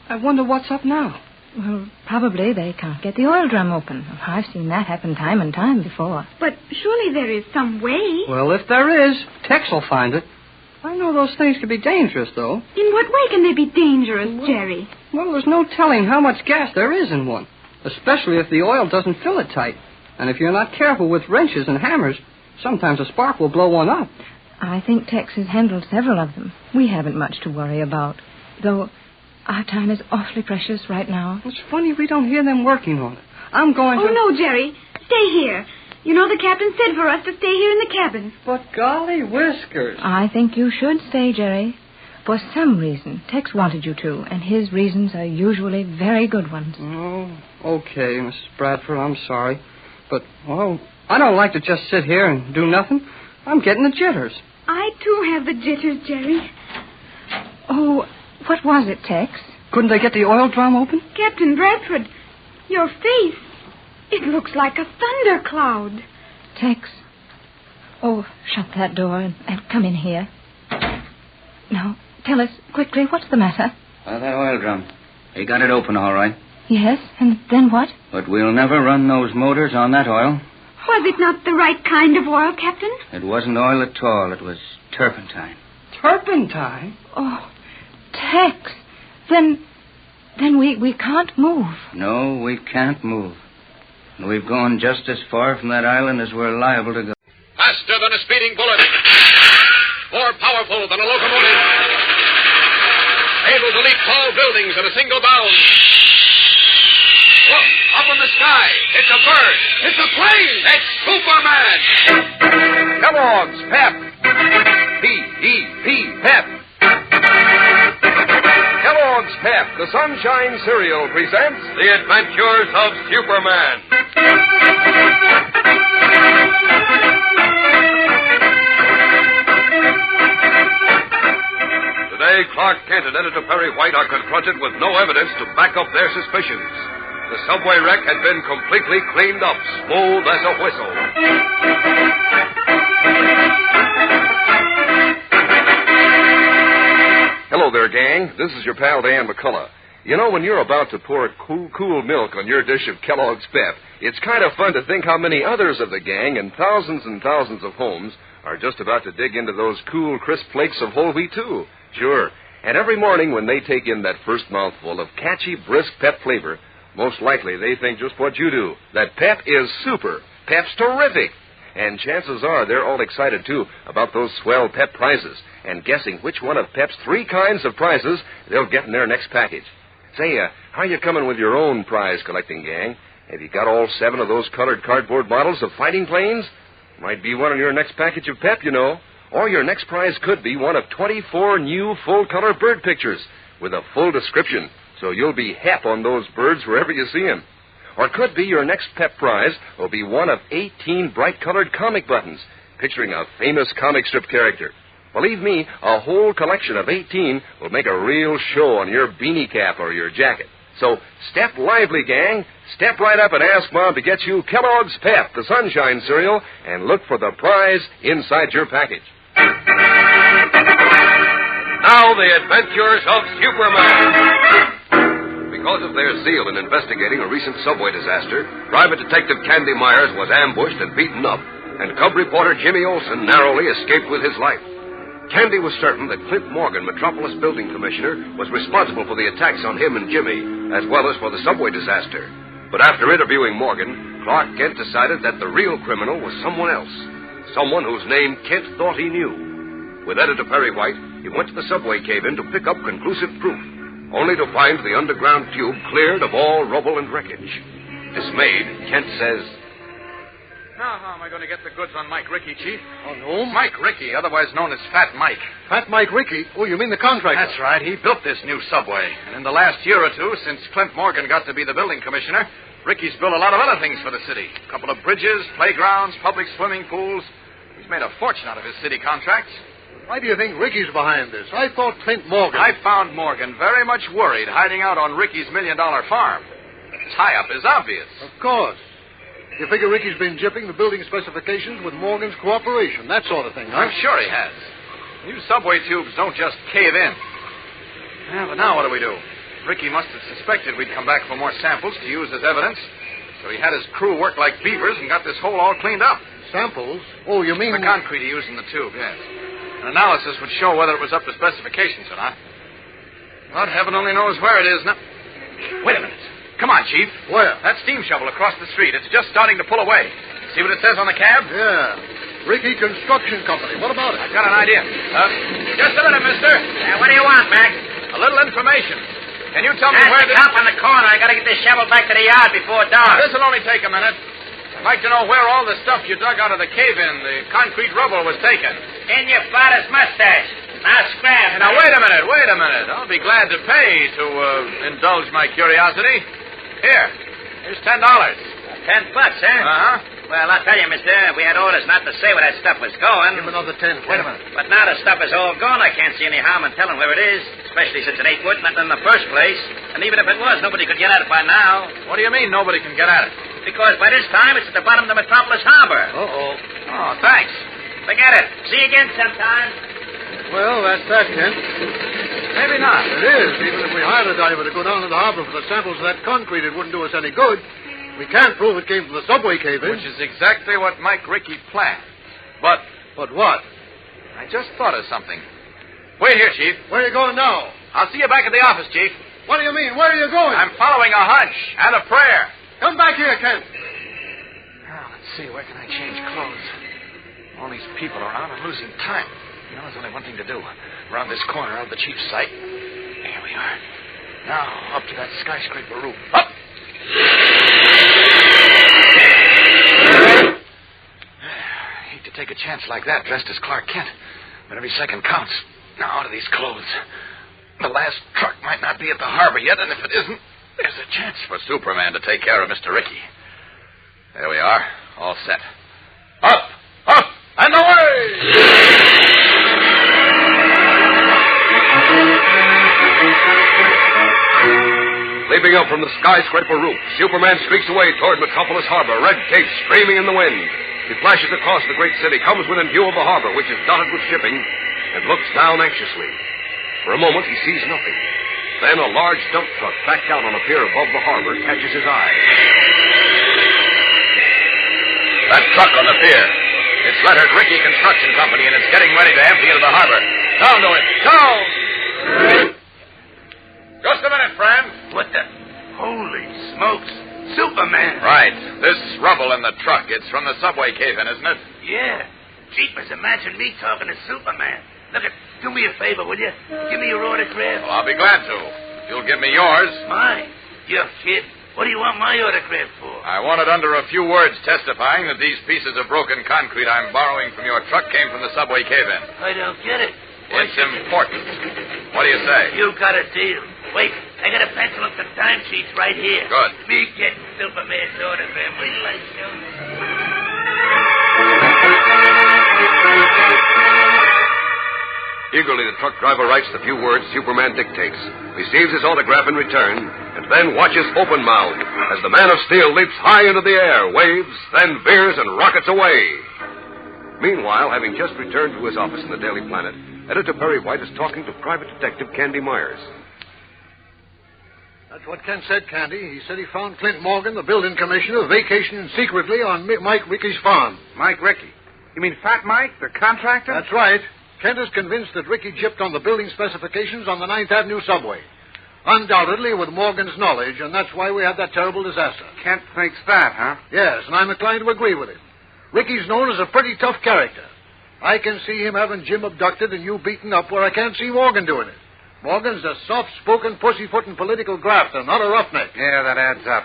I wonder what's up now. Well, probably they can't get the oil drum open. I've seen that happen time and time before. But surely there is some way. Well, if there is, Tex will find it. I know those things can be dangerous, though. In what way can they be dangerous, Jerry? Well, there's no telling how much gas there is in one, especially if the oil doesn't fill it tight. And if you're not careful with wrenches and hammers, sometimes a spark will blow one up. I think Tex has handled several of them. We haven't much to worry about, though our time is awfully precious right now. It's funny we don't hear them working on it. I'm going to... Oh, no, Jerry. Stay here. You know the captain said for us to stay here in the cabin. But golly whiskers. I think you should stay, Jerry. For some reason, Tex wanted you to, and his reasons are usually very good ones. Oh, okay, Mrs. Bradford, I'm sorry. But, well, I don't like to just sit here and do nothing. I'm getting the jitters. I, too, have the jitters, Jerry. Oh, what was it, Tex? Couldn't they get the oil drum open? Captain Bradford, your face, it looks like a thundercloud. Tex. Oh, shut that door and come in here. Now, tell us quickly, what's the matter? That oil drum. They got it open all right. Yes, and then what? But we'll never run those motors on that oil. Was it not the right kind of oil, Captain? It wasn't oil at all. It was turpentine. Turpentine? Oh, Tex. Then we can't move. No, we can't move. And we've gone just as far from that island as we're liable to go. Faster than a speeding bullet. More powerful than a locomotive. Able to leap tall buildings at a single bound. Look, up in the sky. It's a bird. It's a plane. It's Superman. Kellogg's Pep. P-E-P, Pep. Kellogg's Pep, the Sunshine Cereal, presents The Adventures of Superman. Today, Clark Kent and Editor Perry White are confronted with no evidence to back up their suspicions. The subway wreck had been completely cleaned up, smooth as a whistle. Hello there, gang. This is your pal, Dan McCullough. You know, when you're about to pour cool milk on your dish of Kellogg's Pep, it's kind of fun to think how many others of the gang and thousands of homes are just about to dig into those cool, crisp flakes of whole wheat, too. Sure. And every morning when they take in that first mouthful of catchy, brisk Pep flavor, most likely they think just what you do, that Pep is super. Pep's terrific. And chances are they're all excited, too, about those swell Pep prizes and guessing which one of Pep's 3 kinds of prizes they'll get in their next package. Say, how are you coming with your own prize collecting, gang? Have you got all 7 of those colored cardboard models of fighting planes? Might be one on your next package of Pep, you know. Or your next prize could be one of 24 new full-color bird pictures with a full description, so you'll be hep on those birds wherever you see them. Or it could be your next Pep prize will be one of 18 bright-colored comic buttons picturing a famous comic strip character. Believe me, a whole collection of 18 will make a real show on your beanie cap or your jacket. So step lively, gang. Step right up and ask Mom to get you Kellogg's Pep, the Sunshine cereal, and look for the prize inside your package. Now the adventures of Superman. Because of their zeal in investigating a recent subway disaster, Private Detective Candy Myers was ambushed and beaten up, and cub reporter Jimmy Olsen narrowly escaped with his life. Candy was certain that Clint Morgan, Metropolis Building Commissioner, was responsible for the attacks on him and Jimmy, as well as for the subway disaster. But after interviewing Morgan, Clark Kent decided that the real criminal was someone else, someone whose name Kent thought he knew. With Editor Perry White, he went to the subway cave-in to pick up conclusive proof, only to find the underground tube cleared of all rubble and wreckage. Dismayed, Kent says, Now, how am I going to get the goods on Mike Rickey, Chief? On whom? Mike Rickey, otherwise known as Fat Mike. Fat Mike Rickey? Oh, you mean the contractor? That's right. He built this new subway. And in the last year or two, since Clint Morgan got to be the building commissioner, Rickey's built a lot of other things for the city. A couple of bridges, playgrounds, public swimming pools. He's made a fortune out of his city contracts. Why do you think Ricky's behind this? I thought Clint Morgan... I found Morgan very much worried hiding out on Ricky's $1 million farm. The tie-up is obvious. Of course. You figure Ricky's been jipping the building specifications with Morgan's cooperation, that sort of thing, huh? I'm sure he has. New subway tubes don't just cave in. Yeah, but now what do we do? Rickey must have suspected we'd come back for more samples to use as evidence. So he had his crew work like beavers and got this hole all cleaned up. Samples? Oh, you mean... The concrete he used in the tube, yes. An analysis would show whether it was up to specifications or not. But heaven only knows where it is now. Wait a minute. Come on, Chief. Where? That steam shovel across the street. It's just starting to pull away. See what it says on the cab? Yeah. Rickey Construction Company. What about it? I've got an idea. Just a minute, mister. What do you want, Mac? A little information. Can you tell me where the cop on the corner. I got to get this shovel back to the yard before dark. This'll only take a minute. I'd like to know where all the stuff you dug out of the cave-in, the concrete rubble, was taken. In your father's mustache. Now, scram. Now, wait a minute. I'll be glad to pay to indulge my curiosity. Here's $10. $10, huh? Uh-huh. Well, I'll tell you, mister, we had orders not to say where that stuff was going. Give him another 10. Wait a minute. But now the stuff is all gone. I can't see any harm in telling where it is, especially since it ain't worth nothing in the first place. And even if it was, nobody could get at it by now. What do you mean nobody can get at it? Because by this time, it's at the bottom of the Metropolis Harbor. Uh-oh. Oh, thanks. Forget it. See you again sometime. Well, that's that, Kent. Maybe not. It is. Even if we hired a diver to go down to the harbor for the samples of that concrete, it wouldn't do us any good. We can't prove it came from the subway cave-in. Which is exactly what Mike Rickey planned. But what? I just thought of something. Wait here, Chief. Where are you going now? I'll see you back at the office, Chief. What do you mean? Where are you going? I'm following a hunch and a prayer. Come back here, Kent. Now, let's see. Where can I change clothes? All these people around. I'm losing time. Now, there's only one thing to do. Around this corner out of the Chief's sight. Here we are. Now, up to that skyscraper roof. Up! I hate to take a chance like that dressed as Clark Kent, but every second counts. Now, out of these clothes. The last truck might not be at the harbor yet, and if it isn't, there's a chance for Superman to take care of Mr. Rickey. There we are, all set. Up, and away! Leaping up from the skyscraper roof, Superman streaks away toward Metropolis Harbor, red cape streaming in the wind. He flashes across the great city, comes within view of the harbor, which is dotted with shipping, and looks down anxiously. For a moment, he sees nothing. Then a large dump truck backed out on a pier above the harbor catches his eye. That truck on the pier. It's lettered Rickey Construction Company, and it's getting ready to empty into the harbor. Down to it. Down! Just a minute, friend. What the... Holy smokes. Superman. Right. This rubble in the truck, it's from the subway cave-in, isn't it? Yeah. Jeepers, imagine me talking to Superman. Look, do me a favor, will you? Give me your autograph. Well, I'll be glad to. If you'll give me yours. Mine? You kid. What do you want my autograph for? I want it under a few words testifying that these pieces of broken concrete I'm borrowing from your truck came from the subway cave-in. I don't get it. It's important. What do you say? You got a deal. Wait, I got a pencil and some timesheets right here. Good. Me getting Superman's autograph with lights show. Eagerly, the truck driver writes the few words Superman dictates, receives his autograph in return, and then watches open-mouthed as the Man of Steel leaps high into the air, waves, then veers and rockets away. Meanwhile, having just returned to his office in the Daily Planet, Editor Perry White is talking to Private Detective Candy Myers. That's what Kent said, Candy. He said he found Clint Morgan, the building commissioner, vacationing secretly on Mike Ricky's farm. Mike Ricky? You mean Fat Mike, the contractor? That's right. Kent is convinced that Ricky gypped on the building specifications on the 9th Avenue subway. Undoubtedly with Morgan's knowledge, and that's why we had that terrible disaster. Kent thinks that, huh? Yes, and I'm inclined to agree with him. Ricky's known as a pretty tough character. I can see him having Jim abducted and you beaten up where I can't see Morgan doing it. Morgan's a soft-spoken, pussyfooting political grafter, not a roughneck. Yeah, that adds up.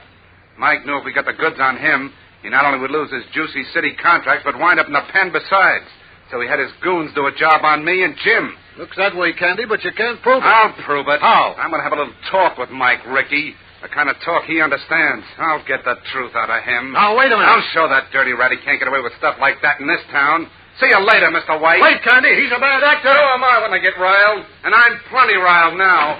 Mike knew if we got the goods on him, he not only would lose his juicy city contracts, but wind up in the pen besides. So he had his goons do a job on me and Jim. Looks that way, Candy, but you can't prove it. I'll prove it. How? I'm going to have a little talk with Mike Ricky. The kind of talk he understands. I'll get the truth out of him. Now, wait a minute. I'll show that dirty rat he can't get away with stuff like that in this town. See you later, Mr. White. Wait, Candy. He's a bad actor. So am I when I get riled. And I'm plenty riled now.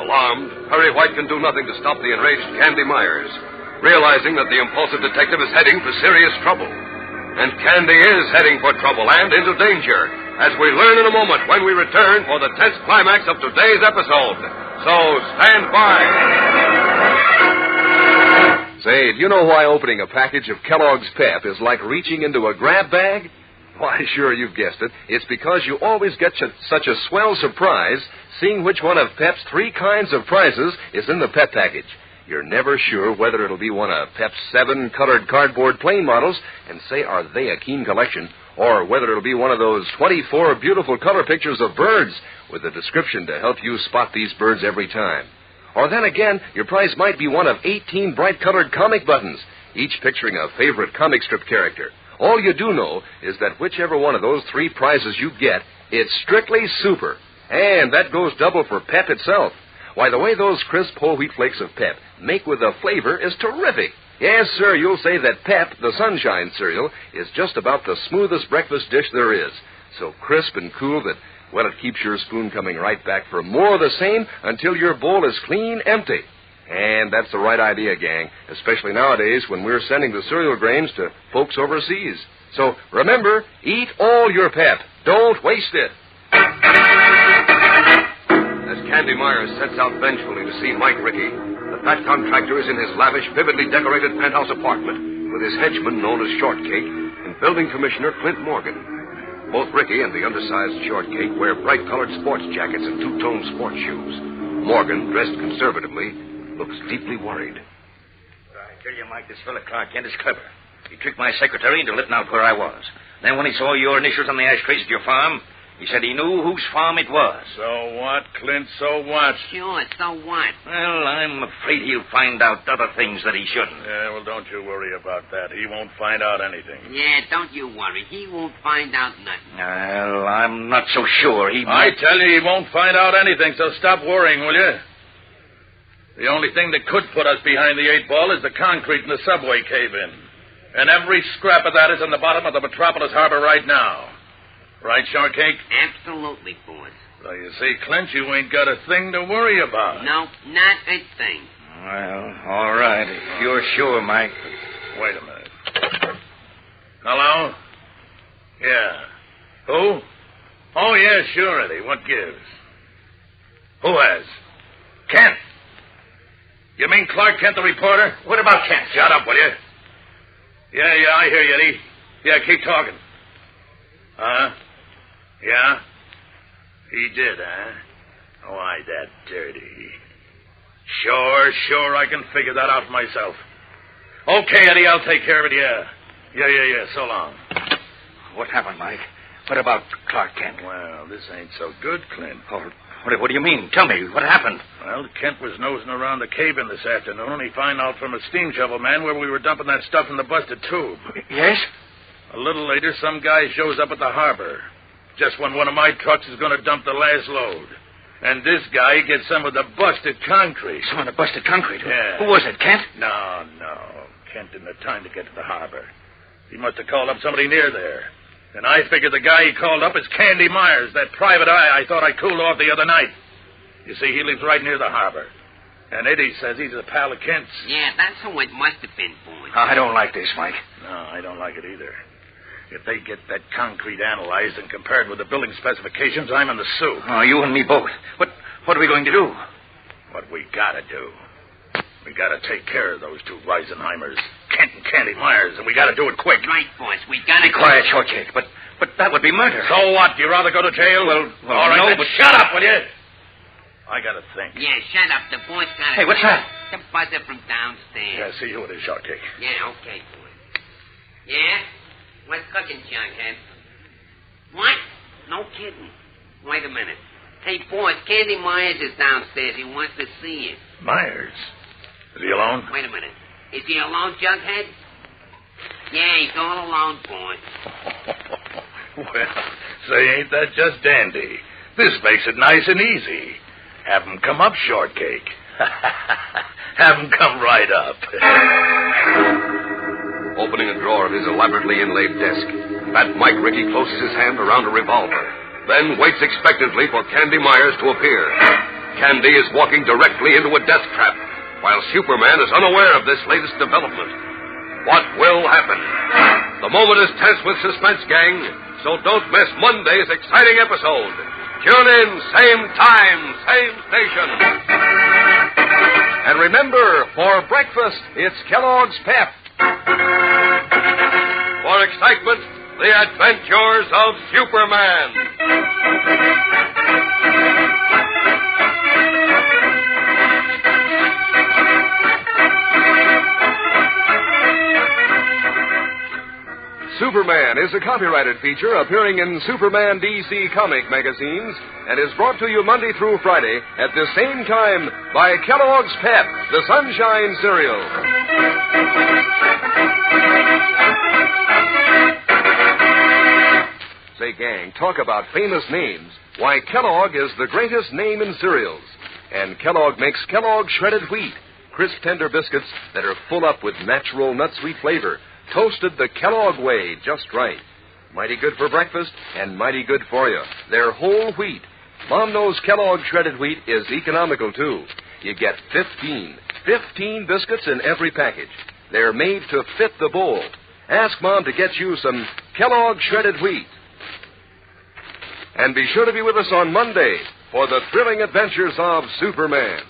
Alarmed, Perry White can do nothing to stop the enraged Candy Myers, realizing that the impulsive detective is heading for serious trouble. And Candy is heading for trouble and into danger, as we learn in a moment when we return for the tense climax of today's episode. So stand by. Say, do you know why opening a package of Kellogg's Pep is like reaching into a grab bag? Why, sure, you've guessed it. It's because you always get such a swell surprise seeing which one of Pep's 3 kinds of prizes is in the Pep package. You're never sure whether it'll be one of Pep's 7 colored cardboard plane models, and say, are they a keen collection, or whether it'll be one of those 24 beautiful color pictures of birds with a description to help you spot these birds every time. Or then again, your prize might be one of 18 bright-colored comic buttons, each picturing a favorite comic strip character. All you do know is that whichever one of those 3 prizes you get, it's strictly super. And that goes double for Pep itself. Why, the way those crisp whole wheat flakes of Pep make with the flavor is terrific. Yes, sir, you'll say that Pep, the Sunshine cereal, is just about the smoothest breakfast dish there is. So crisp and cool that, well, it keeps your spoon coming right back for more of the same until your bowl is clean empty. And that's the right idea, gang, especially nowadays when we're sending the cereal grains to folks overseas. So remember, eat all your Pep. Don't waste it. As Candy Myers sets out vengefully to see Mike Ricky, the fat contractor is in his lavish, vividly decorated penthouse apartment with his henchman known as Shortcake and building commissioner Clint Morgan. Both Ricky and the undersized Shortcake wear bright-colored sports jackets and two-tone sports shoes. Morgan, dressed conservatively, looks deeply worried. I tell you, Mike, this fellow Clark Kent is clever. He tricked my secretary into letting out where I was. Then when he saw your initials on the ashtrays at your farm, he said he knew whose farm it was. So what, Clint? So what? Sure, so what? Well, I'm afraid he'll find out other things that he shouldn't. Yeah, well, don't you worry about that. He won't find out anything. Yeah, don't you worry. He won't find out nothing. Well, I'm not so sure. I tell you, he won't find out anything, so stop worrying, will you? The only thing that could put us behind the 8 ball is the concrete in the subway cave-in. And every scrap of that is in the bottom of the Metropolis Harbor right now. Right, Shortcake? Absolutely, boss. So you see, Clint, you ain't got a thing to worry about. No, not a thing. Well, all right, if you're sure, Mike. Wait a minute. Hello? Yeah. Who? Oh, yeah, sure, Eddie. What gives? Who has? Kent. You mean Clark Kent, the reporter? What about Kent? Shut up, will you? Yeah, I hear you, Eddie. Yeah, keep talking. Yeah? He did, huh? Why, that dirty. Sure, I can figure that out myself. Okay, Eddie, I'll take care of it, yeah. Yeah, so long. What happened, Mike? What about Clark Kent? Well, this ain't so good, Clint. Oh, what do you mean? Tell me, what happened? Well, Kent was nosing around the cave-in this afternoon, and he found out from a steam shovel man where we were dumping that stuff in the busted tube. Yes? A little later, some guy shows up at the harbor, just when one of my trucks is going to dump the last load. And this guy gets some of the busted concrete. Some of the busted concrete? Yeah. Who was it, Kent? No. Kent didn't have time to get to the harbor. He must have called up somebody near there. And I figure the guy he called up is Candy Myers, that private eye I thought I cooled off the other night. You see, he lives right near the harbor. And Eddie says he's a pal of Kent's. Yeah, that's who it must have been, boy. I don't like this, Mike. No, I don't like it either. If they get that concrete analyzed and compared with the building specifications, I'm in the soup. Oh, you and me both. What are we going to do? What we gotta do. We gotta take care of those two Reisenheimers, Kent and Candy Myers, and we gotta do it quick. Right, boss. We gotta... Be quiet, Shortcake. But that would be murder. So what? Do you rather go to jail? Well all right, no, then but... shut up, will you? I gotta think. Yeah, shut up. The boss gotta... Hey, what's that? The buzzer from downstairs. Yeah, see who it is, Shortcake. Yeah, okay, boy. Yeah? What's cooking, Junkhead? What? No kidding. Wait a minute. Hey, boss, Candy Myers is downstairs. He wants to see you. Myers? Is he alone? Wait a minute. Is he alone, Jughead? Yeah, he's all alone, boy. Well, say, ain't that just dandy? This makes it nice and easy. Have him come up, Shortcake. Have him come right up. Opening a drawer of his elaborately inlaid desk, Fat Mike Ricky closes his hand around a revolver, then waits expectantly for Candy Myers to appear. Candy is walking directly into a death trap, while Superman is unaware of this latest development. What will happen? The moment is tense with suspense, gang, so don't miss Monday's exciting episode. Tune in, same time, same station. And remember, for breakfast, it's Kellogg's Pep. For excitement, the adventures of Superman. Superman is a copyrighted feature appearing in Superman DC comic magazines and is brought to you Monday through Friday at the same time by Kellogg's Pep, the Sunshine Cereal. Say, gang, talk about famous names. Why, Kellogg is the greatest name in cereals. And Kellogg makes Kellogg shredded wheat, crisp, tender biscuits that are full up with natural nut-sweet flavor. Toasted the Kellogg way, just right. Mighty good for breakfast and mighty good for you. They're whole wheat. Mom knows Kellogg shredded wheat is economical, too. You get 15 biscuits in every package. They're made to fit the bowl. Ask Mom to get you some Kellogg shredded wheat. And be sure to be with us on Monday for the thrilling adventures of Superman.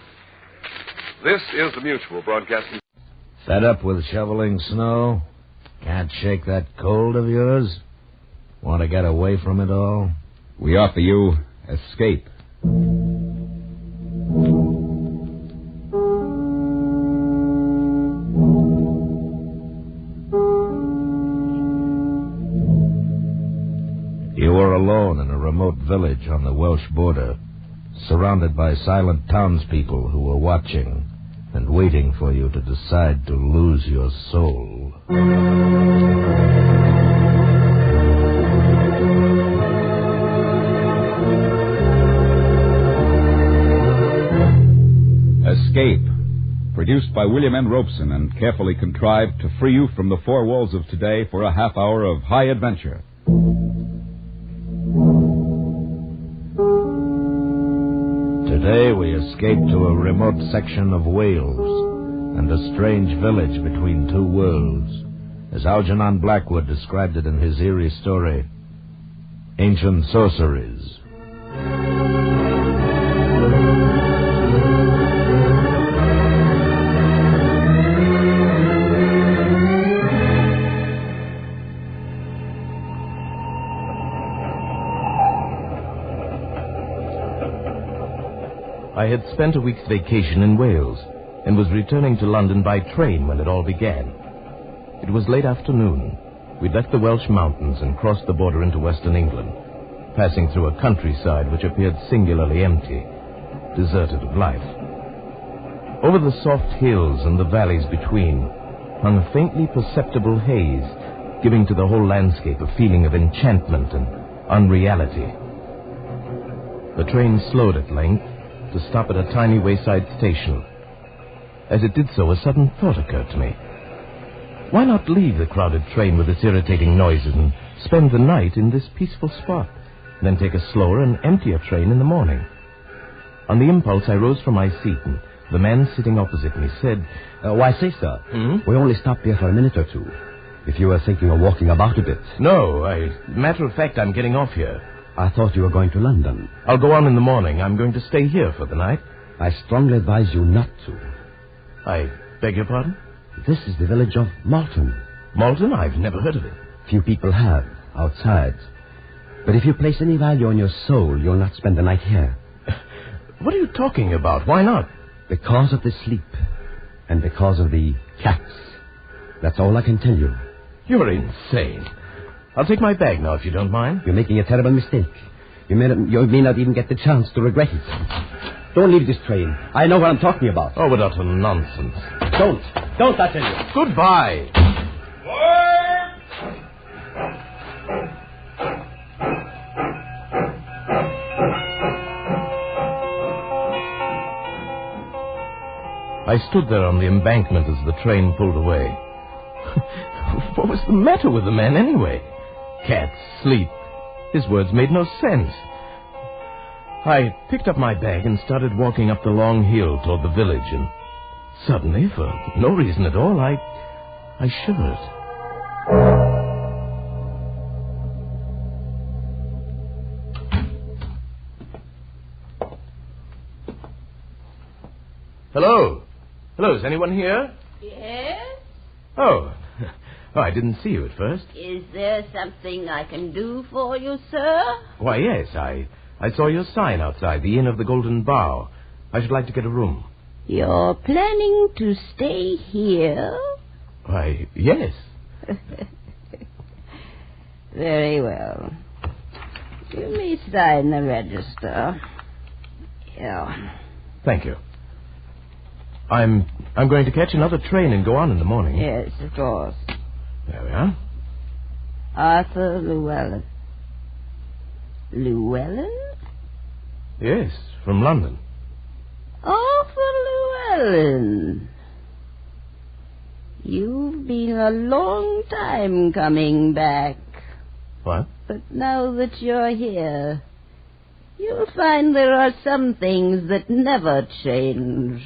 This is the Mutual Broadcasting. Fed up with shoveling snow? Can't shake that cold of yours? Want to get away from it all? We offer you Escape. You were alone in a remote village on the Welsh border, surrounded by silent townspeople who were watching and waiting for you to decide to lose your soul. Escape, produced by William N. Robeson and carefully contrived to free you from the four walls of today for a half hour of high adventure. Today we escape to a remote section of Wales and a strange village between two worlds, as Algernon Blackwood described it in his eerie story, Ancient Sorceries. I had spent a week's vacation in Wales and was returning to London by train when it all began. It was late afternoon. We'd left the Welsh mountains and crossed the border into western England, passing through a countryside which appeared singularly empty, deserted of life. Over the soft hills and the valleys between hung a faintly perceptible haze, giving to the whole landscape a feeling of enchantment and unreality. The train slowed at length to stop at a tiny wayside station. As it did so, a sudden thought occurred to me. Why not leave the crowded train with its irritating noises and spend the night in this peaceful spot, then take a slower and emptier train in the morning. On the impulse, I rose from my seat, and the man sitting opposite me said, Why, say, sir, we only stopped here for a minute or two. If you were thinking of walking about a bit. No, matter of fact, I'm getting off here. I thought you were going to London. I'll go on in the morning. I'm going to stay here for the night. I strongly advise you not to. I beg your pardon? This is the village of Malton. Malton? I've never heard of it. Few people have, outside. But if you place any value on your soul, you'll not spend the night here. What are you talking about? Why not? Because of the sleep. And because of the cats. That's all I can tell you. You're insane. I'll take my bag now, if you don't mind. You're making a terrible mistake. You may not even get the chance to regret it. Don't leave this train. I know what I'm talking about. Oh, what utter nonsense. Don't, I tell you. Goodbye. I stood there on the embankment as the train pulled away. What was the matter with the man, anyway? Cats, sleep. His words made no sense. I picked up my bag and started walking up the long hill toward the village, and suddenly, for no reason at all, I shivered. Hello? Hello, is anyone here? Yes? Oh, I didn't see you at first. Is there something I can do for you, sir? Why, yes, I saw your sign outside the Inn of the Golden Bough. I should like to get a room. You're planning to stay here? Why, yes. Very well. You may sign the register. Here. Thank you. I'm going to catch another train and go on in the morning. Yes, of course. There we are. Arthur Llewellyn. Llewellyn? Yes, from London. Arthur Llewellyn. You've been a long time coming back. What? But now that you're here, you'll find there are some things that never change.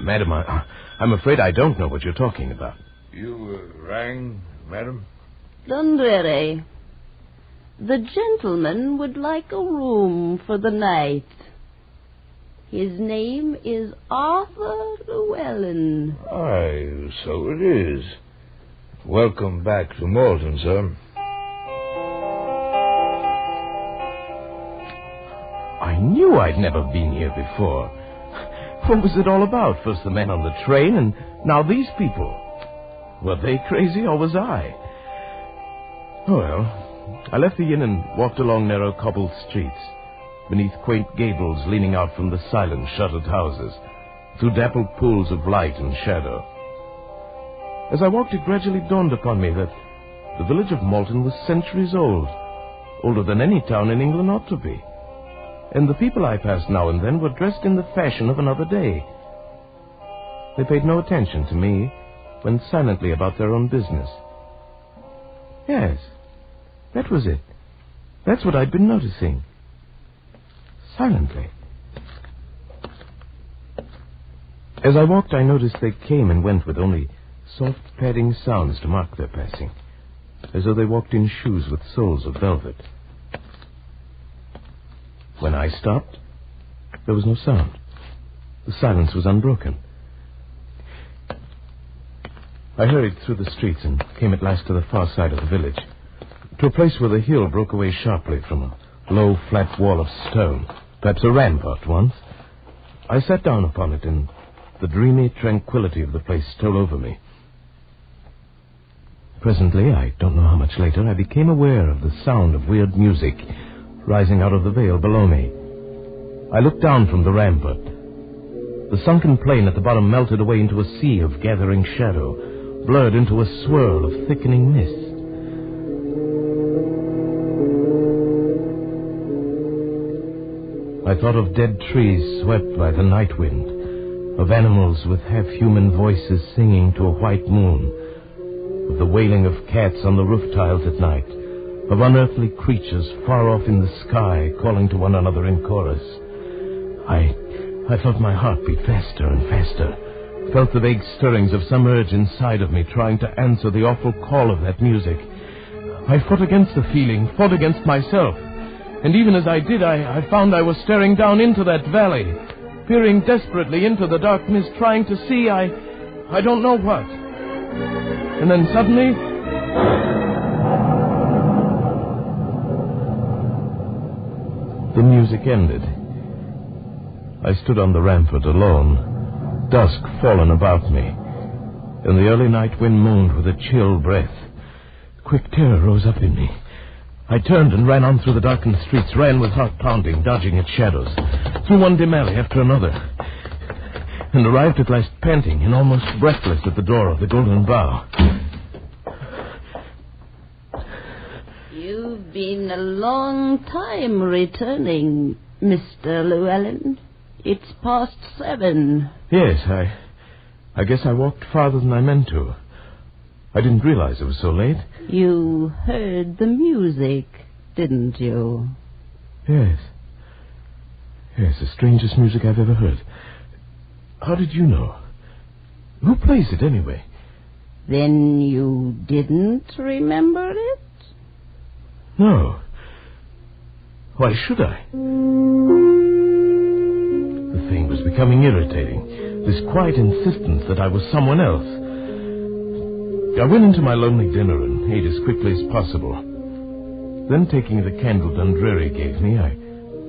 Madam, I'm afraid I don't know what you're talking about. You rang, madam? Don't worry. The gentleman would like a room for the night. His name is Arthur Llewellyn. Aye, so it is. Welcome back to Malton, sir. I knew I'd never been here before. What was it all about? First the men on the train, and now these people. Were they crazy, or was I? Oh, well, I left the inn and walked along narrow cobbled streets, beneath quaint gables leaning out from the silent, shuttered houses, through dappled pools of light and shadow. As I walked, it gradually dawned upon me that the village of Malton was centuries old, older than any town in England ought to be. And the people I passed now and then were dressed in the fashion of another day. They paid no attention to me, went silently about their own business. Yes, that was it. That's what I'd been noticing. Silently. As I walked, I noticed they came and went with only soft padding sounds to mark their passing, as though they walked in shoes with soles of velvet. When I stopped, there was no sound. The silence was unbroken. I hurried through the streets and came at last to the far side of the village, to a place where the hill broke away sharply from a low, flat wall of stone, perhaps a rampart once. I sat down upon it, and the dreamy tranquility of the place stole over me. Presently, I don't know how much later, I became aware of the sound of weird music rising out of the vale below me. I looked down from the rampart. The sunken plain at the bottom melted away into a sea of gathering shadow, blurred into a swirl of thickening mist. I thought of dead trees swept by the night wind, of animals with half-human voices singing to a white moon, of the wailing of cats on the roof tiles at night, of unearthly creatures far off in the sky calling to one another in chorus. I felt my heart beat faster and faster, felt the vague stirrings of some urge inside of me trying to answer the awful call of that music. I fought against the feeling, fought against myself. And even as I did, I found I was staring down into that valley, peering desperately into the darkness, trying to see I don't know what. And then suddenly, the music ended. I stood on the rampart alone, dusk fallen about me, and the early night wind moaned with a chill breath. Quick terror rose up in me. I turned and ran on through the darkened streets, ran with heart pounding, dodging its shadows, through one dim alley after another, and arrived at last panting and almost breathless at the door of the Golden Bough. You've been a long time returning, Mr. Llewellyn. It's past 7. Yes, I guess I walked farther than I meant to. I didn't realize it was so late. You heard the music, didn't you? Yes. Yes, the strangest music I've ever heard. How did you know? Who plays it, anyway? Then you didn't remember it? No. Why should I? The thing was becoming irritating. This quiet insistence that I was someone else. I went into my lonely dinner and ate as quickly as possible. Then, taking the candle Dundreary gave me, I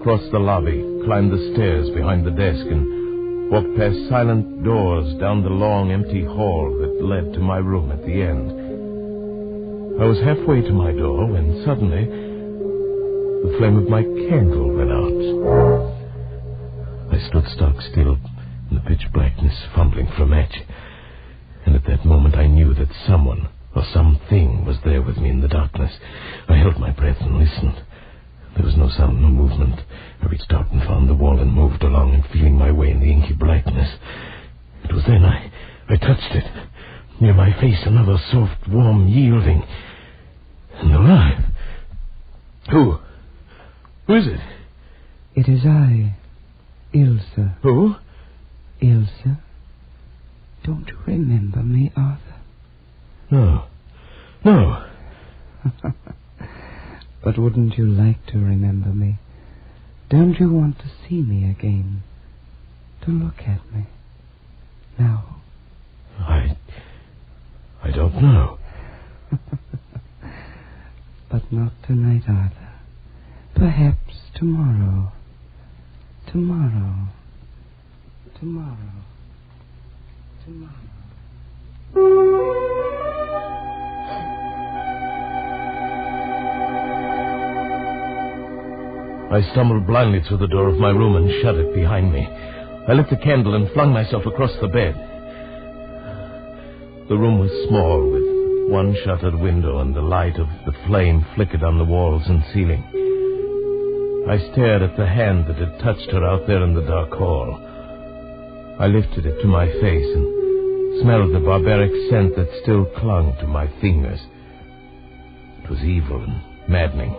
crossed the lobby, climbed the stairs behind the desk, and walked past silent doors down the long, empty hall that led to my room at the end. I was halfway to my door when suddenly the flame of my candle went out. I stood stock still in the pitch blackness, fumbling for a match. And at that moment I knew that someone or something was there with me in the darkness. I held my breath and listened. There was no sound, no movement. I reached out and found the wall and moved along and feeling my way in the inky blackness. It was then I touched it. Near my face, another soft, warm yielding. And alive. Who is it? It is I, Ilse. Who? Ilse. Don't you remember me, Arthur? No. But wouldn't you like to remember me? Don't you want to see me again? To look at me? Now? I don't know. But not tonight, Arthur. Perhaps tomorrow. Tomorrow. I stumbled blindly through the door of my room and shut it behind me. I lit the candle and flung myself across the bed. The room was small, with one shuttered window, and the light of the flame flickered on the walls and ceiling. I stared at the hand that had touched her out there in the dark hall. I lifted it to my face and smelled the barbaric scent that still clung to my fingers. It was evil and maddening.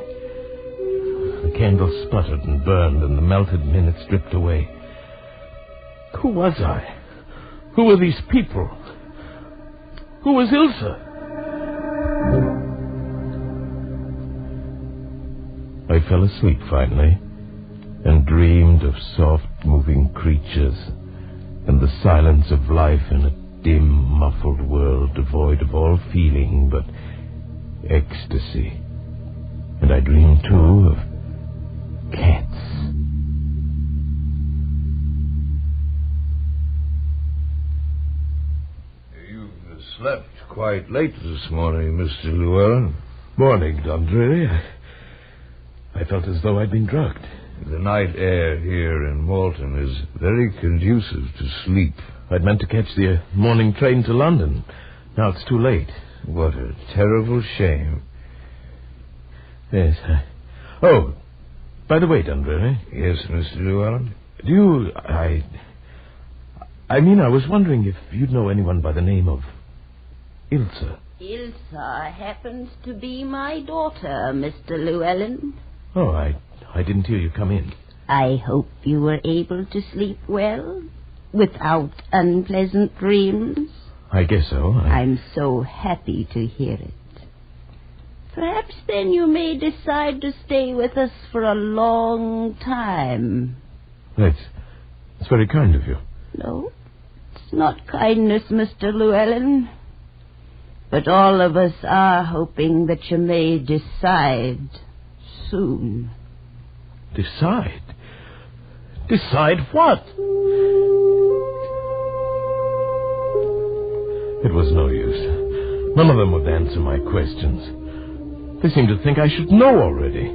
The candle sputtered and burned, and the melted minutes dripped away. Who was I? Who were these people? Who was Ilse? I fell asleep finally, and dreamed of soft moving creatures and the silence of life in a dim, muffled world devoid of all feeling but ecstasy. And I dreamed, too, of cats. You've slept quite late this morning, Mr. Llewellyn. Morning, Dundreary. I felt as though I'd been drugged. The night air here in Malton is very conducive to sleep. I'd meant to catch the morning train to London. Now it's too late. What a terrible shame. Yes. Oh, by the way, Dundreary. Yes, Mr. Llewellyn? Do you... I mean, I was wondering if you'd know anyone by the name of Ilse. Ilsa happens to be my daughter, Mr. Llewellyn. Oh, I didn't hear you come in. I hope you were able to sleep well, without unpleasant dreams. I guess so. I'm so happy to hear it. Perhaps then you may decide to stay with us for a long time. That's very kind of you. No, it's not kindness, Mr. Llewellyn. But all of us are hoping that you may decide soon. Decide? Decide what? It was no use. None of them would answer my questions. They seemed to think I should know already.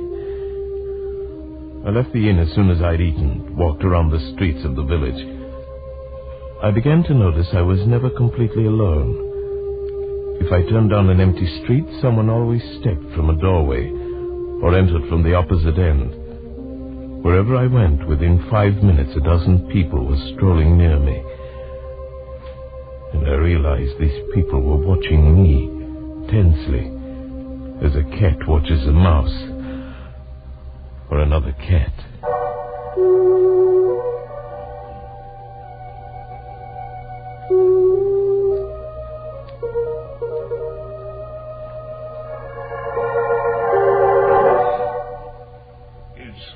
I left the inn as soon as I'd eaten, walked around the streets of the village. I began to notice I was never completely alone. If I turned down an empty street, someone always stepped from a doorway or entered from the opposite end. Wherever I went, within 5 minutes, a dozen people were strolling near me. And I realized these people were watching me tensely, as a cat watches a mouse or another cat.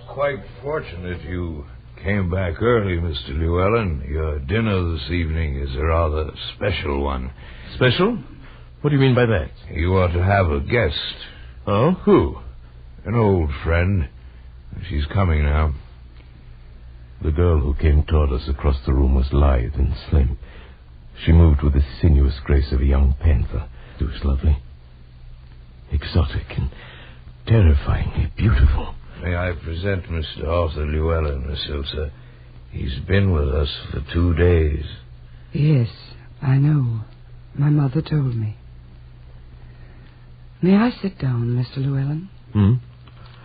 Quite fortunate you came back early, Mr. Llewellyn. Your dinner this evening is a rather special one. Special? What do you mean by that? You are to have a guest. Oh, who? An old friend. She's coming now. The girl who came toward us across the room was lithe and slim. She moved with the sinuous grace of a young panther. It was lovely, exotic, and terrifyingly beautiful. May I present Mr. Arthur Llewellyn, Miss Ilsa? He's been with us for 2 days. Yes, I know. My mother told me. May I sit down, Mr. Llewellyn?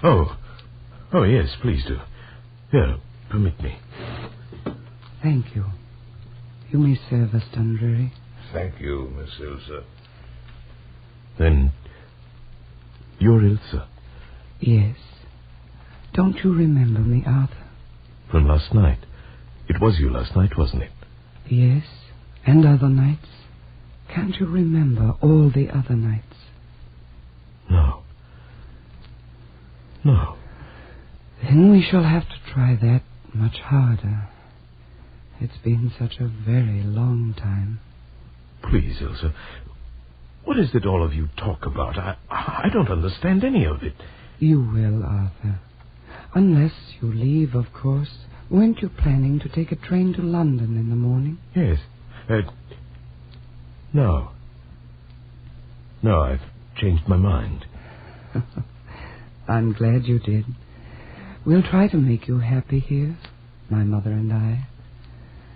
Oh, yes, please do. Here, permit me. Thank you. You may serve us, Dundreary. Thank you, Miss Ilsa. Then, you're Ilsa? Yes. Don't you remember me, Arthur? From last night. It was you last night, wasn't it? Yes, and other nights. Can't you remember all the other nights? No. Then we shall have to try that much harder. It's been such a very long time. Please, Ilsa. What is it all of you talk about? I don't understand any of it. You will, Arthur. Unless you leave, of course. Weren't you planning to take a train to London in the morning? Yes. No. No, I've changed my mind. I'm glad you did. We'll try to make you happy here, my mother and I.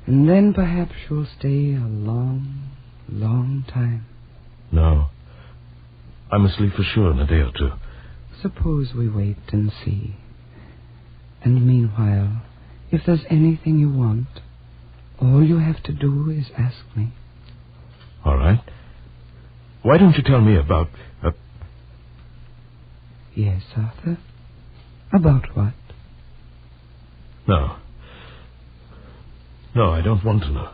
And then perhaps you'll stay a long, long time. No. I must leave for sure in a day or two. Suppose we wait and see. And meanwhile, if there's anything you want, all you have to do is ask me. All right. Why don't you tell me about... Yes, Arthur? About what? No. No, I don't want to know.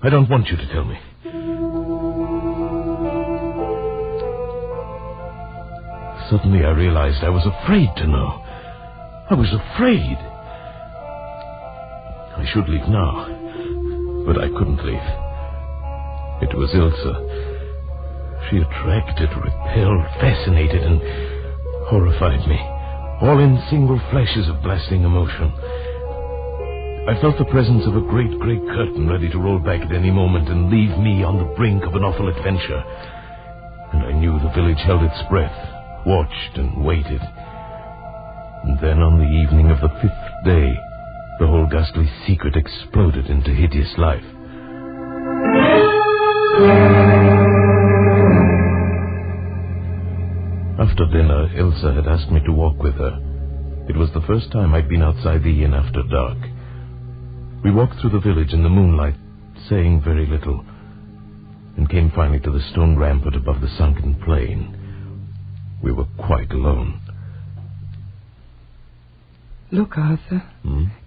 I don't want you to tell me. Suddenly I realized I was afraid to know. I was afraid. I should leave now, but I couldn't leave. It was Ilsa. She attracted, repelled, fascinated, and horrified me, all in single flashes of blasting emotion. I felt the presence of a great, great curtain ready to roll back at any moment and leave me on the brink of an awful adventure. And I knew the village held its breath, watched and waited. And then on the evening of the 5th day, the whole ghastly secret exploded into hideous life. After dinner, Ilsa had asked me to walk with her. It was the first time I'd been outside the inn after dark. We walked through the village in the moonlight, saying very little. And and came finally to the stone rampart above the sunken plain. We were quite alone. Look, Arthur.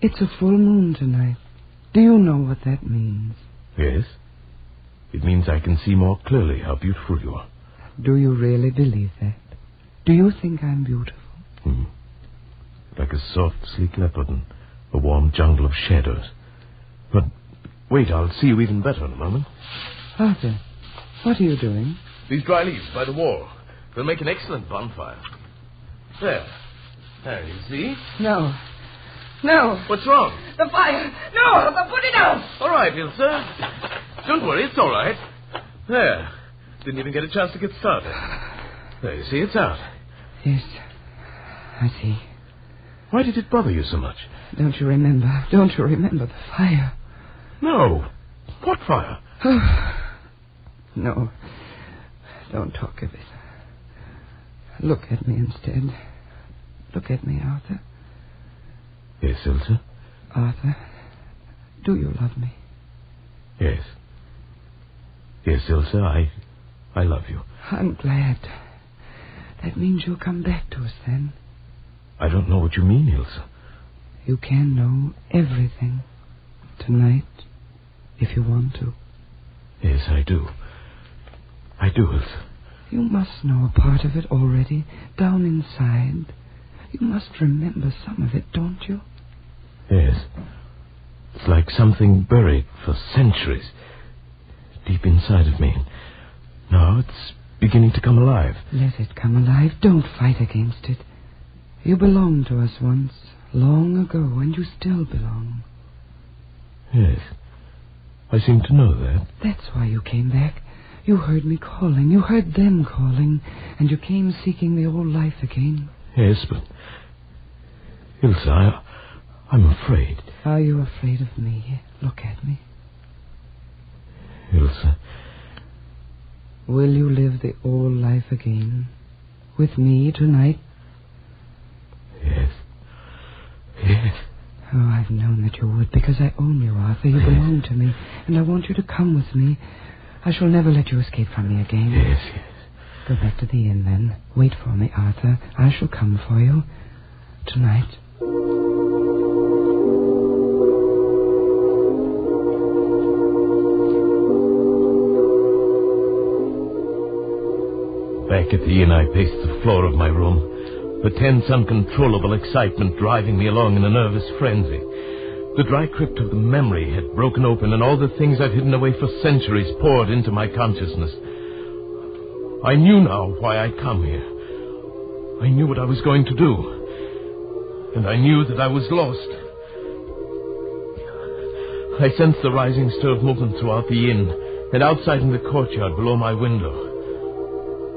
It's a full moon tonight. Do you know what that means? Yes. It means I can see more clearly how beautiful you are. Do you really believe that? Do you think I'm beautiful? Like a soft, sleek leopard in a warm jungle of shadows. But wait, I'll see you even better in a moment. Arthur, what are you doing? These dry leaves by the wall. They'll make an excellent bonfire. There, you see? No. What's wrong? The fire. No, Arthur, put it out. All right, Ilsa. Don't worry, it's all right. There. Didn't even get a chance to get started. There, you see, it's out. Yes, I see. Why did it bother you so much? Don't you remember the fire? No. What fire? No. Don't talk of it. Look at me instead. Look at me, Arthur. Yes, Ilsa? Arthur, do you love me? Yes. Yes, Ilsa, I love you. I'm glad. That means you'll come back to us then. I don't know what you mean, Ilsa. You can know everything. Tonight, if you want to. Yes, I do. I do, Ilsa. You must know a part of it already, down inside. You must remember some of it, don't you? Yes. It's like something buried for centuries, deep inside of me. Now it's beginning to come alive. Let it come alive. Don't fight against it. You belonged to us once, long ago, and you still belong. Yes. I seem to know that. That's why you came back. You heard me calling. You heard them calling. And you came seeking the old life again. Yes, but... Ilsa, I'm afraid. Are you afraid of me? Look at me. Ilsa... Will you live the old life again? With me tonight? Yes. Yes. Oh, I've known that you would, because I own you, Arthur. You belong to me, and I want you to come with me. I shall never let you escape from me again. Yes, yes. Go back to the inn, then. Wait for me, Arthur. I shall come for you. Tonight. Back at the inn, I paced the floor of my room, the tense, uncontrollable excitement driving me along in a nervous frenzy. The dry crypt of the memory had broken open, and all the things I'd hidden away for centuries poured into my consciousness. I knew now why I'd come here. I knew what I was going to do. And I knew that I was lost. I sensed the rising stir of movement throughout the inn, and outside in the courtyard below my window.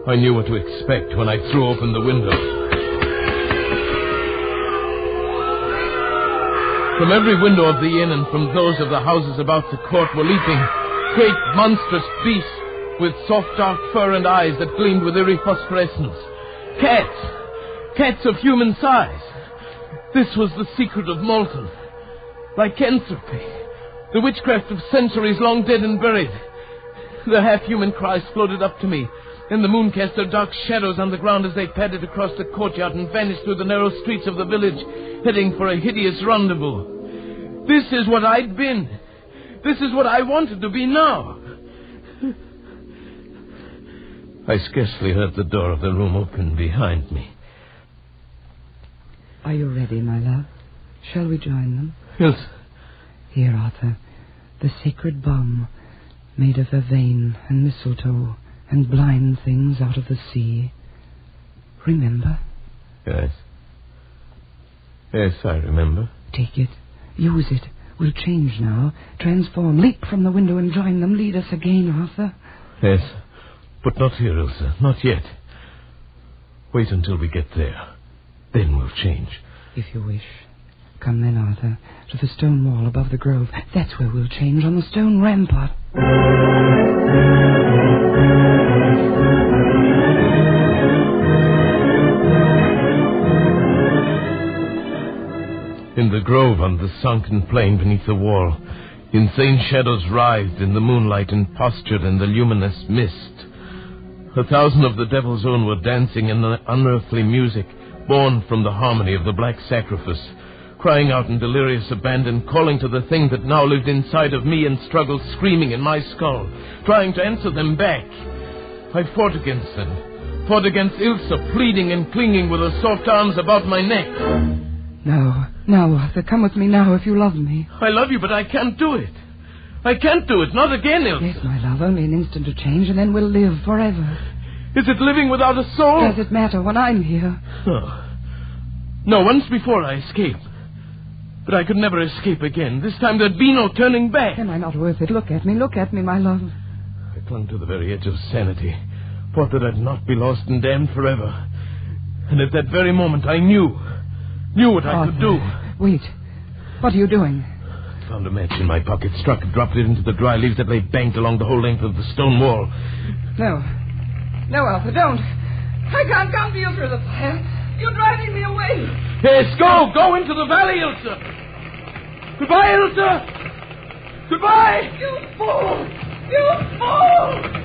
I knew what to expect when I threw open the window. From every window of the inn and from those of the houses about the court were leaping great monstrous beasts with soft dark fur and eyes that gleamed with eerie phosphorescence. Cats of human size. This was the secret of Molten. Lycanthropy, the witchcraft of centuries long dead and buried. The half-human cries floated up to me, and the moon cast their dark shadows on the ground as they padded across the courtyard and vanished through the narrow streets of the village, heading for a hideous rendezvous. This is what I'd been. This is what I wanted to be now. I scarcely heard the door of the room open behind me. Are you ready, my love? Shall we join them? Yes. Here, Arthur, the sacred bomb made of vervain and mistletoe and blind things out of the sea. Remember? Yes. Yes, I remember. Take it. Use it. We'll change now. Transform. Leap from the window and join them. Lead us again, Arthur. Yes. But not here, Ilsa. Not yet. Wait until we get there. Then we'll change. If you wish. Come then, Arthur, to the stone wall above the grove. That's where we'll change, on the stone rampart. In the grove on the sunken plain beneath the wall, Insane shadows writhed in the moonlight and postured in the luminous mist. 1,000 of the devil's own were dancing in an unearthly music born from the harmony of the black sacrifice, crying out in delirious abandon, calling to the thing that now lived inside of me and struggled screaming in my skull, trying to answer them back. I fought against them, fought against Ilsa, pleading and clinging with her soft arms about my neck. Now, Arthur, come with me now if you love me. I love you, but I can't do it. I can't do it, not again, Ilsa. Yes, my love, only an instant to change, and then we'll live forever. Is it living without a soul? Does it matter when I'm here? Oh. No, once before I escaped. But I could never escape again. This time there'd be no turning back. Am I not worth it? Look at me, my love. I clung to the very edge of sanity, thought that I'd not be lost and damned forever. And at that very moment I knew what I could do. Wait. What are you doing? I found a match in my pocket, struck it, dropped it into the dry leaves that lay banked along the whole length of the stone wall. No, Arthur, don't. I can't come to you through the fire. You're driving me away. Yes, go into the valley, Ilsa. Goodbye, Ilsa. Goodbye. You fool. You fool.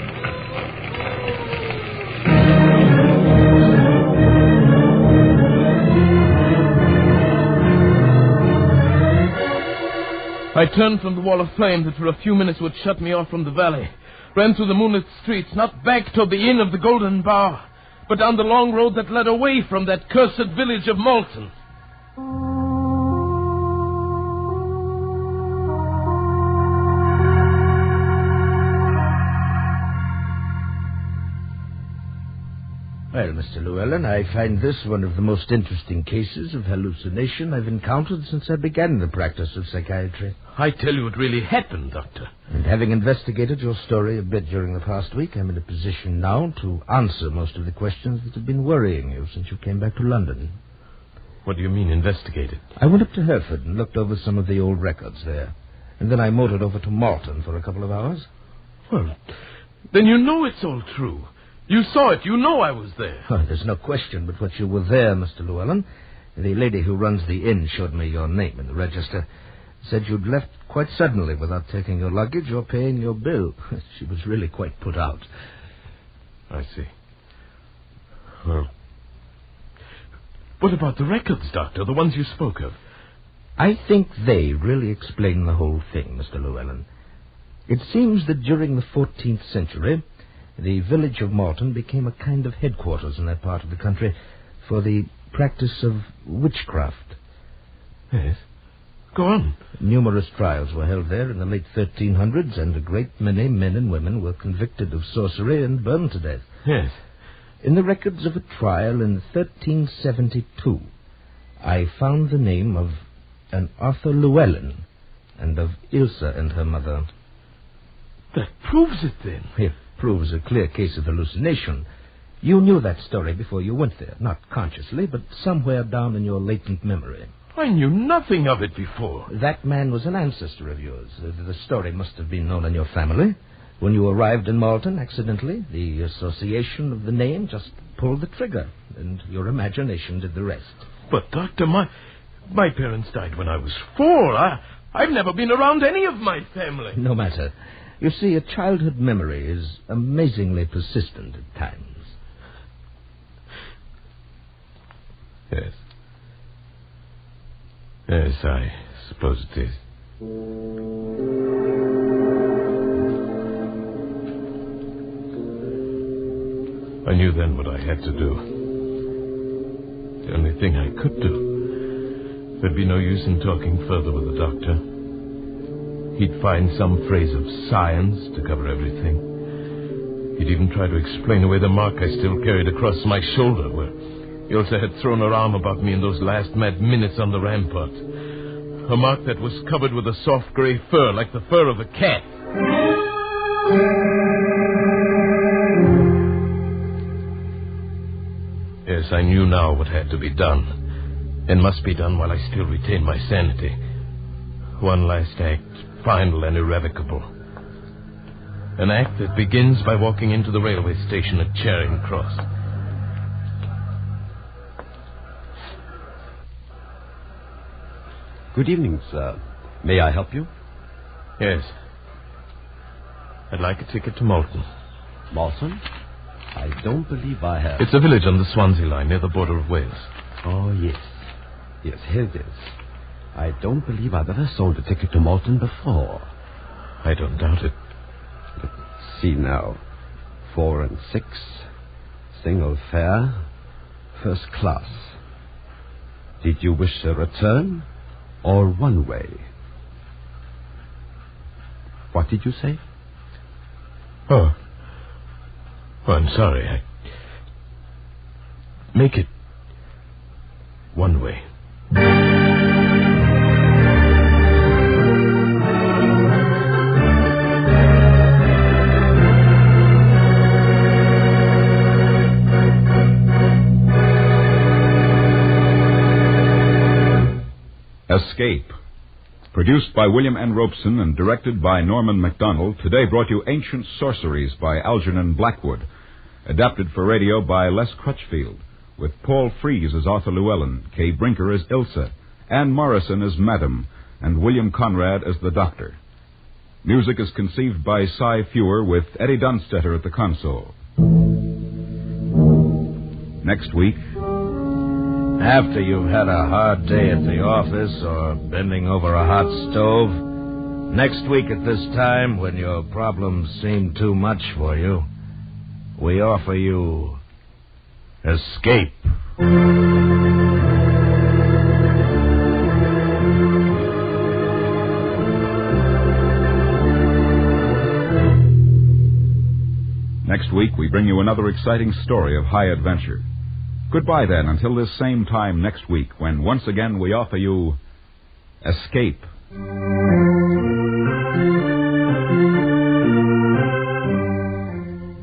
I turned from the wall of flame that for a few minutes would shut me off from the valley, ran through the moonlit streets, not back toward the inn of the Golden Bower, but down the long road that led away from that cursed village of Malton. Well, Mr. Llewellyn, I find this one of the most interesting cases of hallucination I've encountered since I began the practice of psychiatry. I tell you, it really happened, Doctor. And having investigated your story a bit during the past week, I'm in a position now to answer most of the questions that have been worrying you since you came back to London. What do you mean, investigated? I went up to Hereford and looked over some of the old records there. And then I motored over to Malton for a couple of hours. Well, then you know it's all true. You saw it. You know I was there. Oh, there's no question but what you were there, Mr. Llewellyn. The lady who runs the inn showed me your name in the register. Said you'd left quite suddenly without taking your luggage or paying your bill. She was really quite put out. I see. Well, what about the records, Doctor, the ones you spoke of? I think they really explain the whole thing, Mr. Llewellyn. It seems that during the 14th century, the village of Malton became a kind of headquarters in that part of the country for the practice of witchcraft. Yes. Go on. Numerous trials were held there in the late 1300s, and a great many men and women were convicted of sorcery and burned to death. Yes. In the records of a trial in 1372, I found the name of an Arthur Llewellyn and of Ilsa and her mother. That proves it, then. It proves a clear case of hallucination. You knew that story before you went there, not consciously, but somewhere down in your latent memory. I knew nothing of it before. That man was an ancestor of yours. The story must have been known in your family. When you arrived in Malton, accidentally, the association of the name just pulled the trigger, and your imagination did the rest. But, Doctor, my parents died when I was 4. I've never been around any of my family. No matter. You see, a childhood memory is amazingly persistent at times. Yes. Yes, I suppose it is. I knew then what I had to do. The only thing I could do. There'd be no use in talking further with the doctor. He'd find some phrase of science to cover everything. He'd even try to explain away the mark I still carried across my shoulder, where Ilsa had thrown her arm about me in those last mad minutes on the rampart. A mark that was covered with a soft gray fur, like the fur of a cat. Yes, I knew now what had to be done, and must be done while I still retain my sanity. One last act, final and irrevocable. An act that begins by walking into the railway station at Charing Cross. Good evening, sir. May I help you? Yes. I'd like a ticket to Malton. Malton? I don't believe I have. It's a village on the Swansea line near the border of Wales. Oh, yes. Yes, here it is. I don't believe I've ever sold a ticket to Malton before. I don't doubt it. Let's see now. 4 and 6. Single fare. First class. Did you wish a return or one way? What did you say? Oh, I'm sorry. Make it one way. Escape. Produced by William N. Robeson and directed by Norman MacDonald, today brought you Ancient Sorceries by Algernon Blackwood, adapted for radio by Les Crutchfield, with Paul Frees as Arthur Llewellyn, Kay Brinker as Ilsa, Anne Morrison as Madam, and William Conrad as the Doctor. Music is conceived by Cy Fewer with Eddie Dunstetter at the console. Next week, after you've had a hard day at the office or bending over a hot stove, next week at this time, when your problems seem too much for you, we offer you Escape. Next week, we bring you another exciting story of high adventure. Goodbye, then, until this same time next week, when once again we offer you Escape.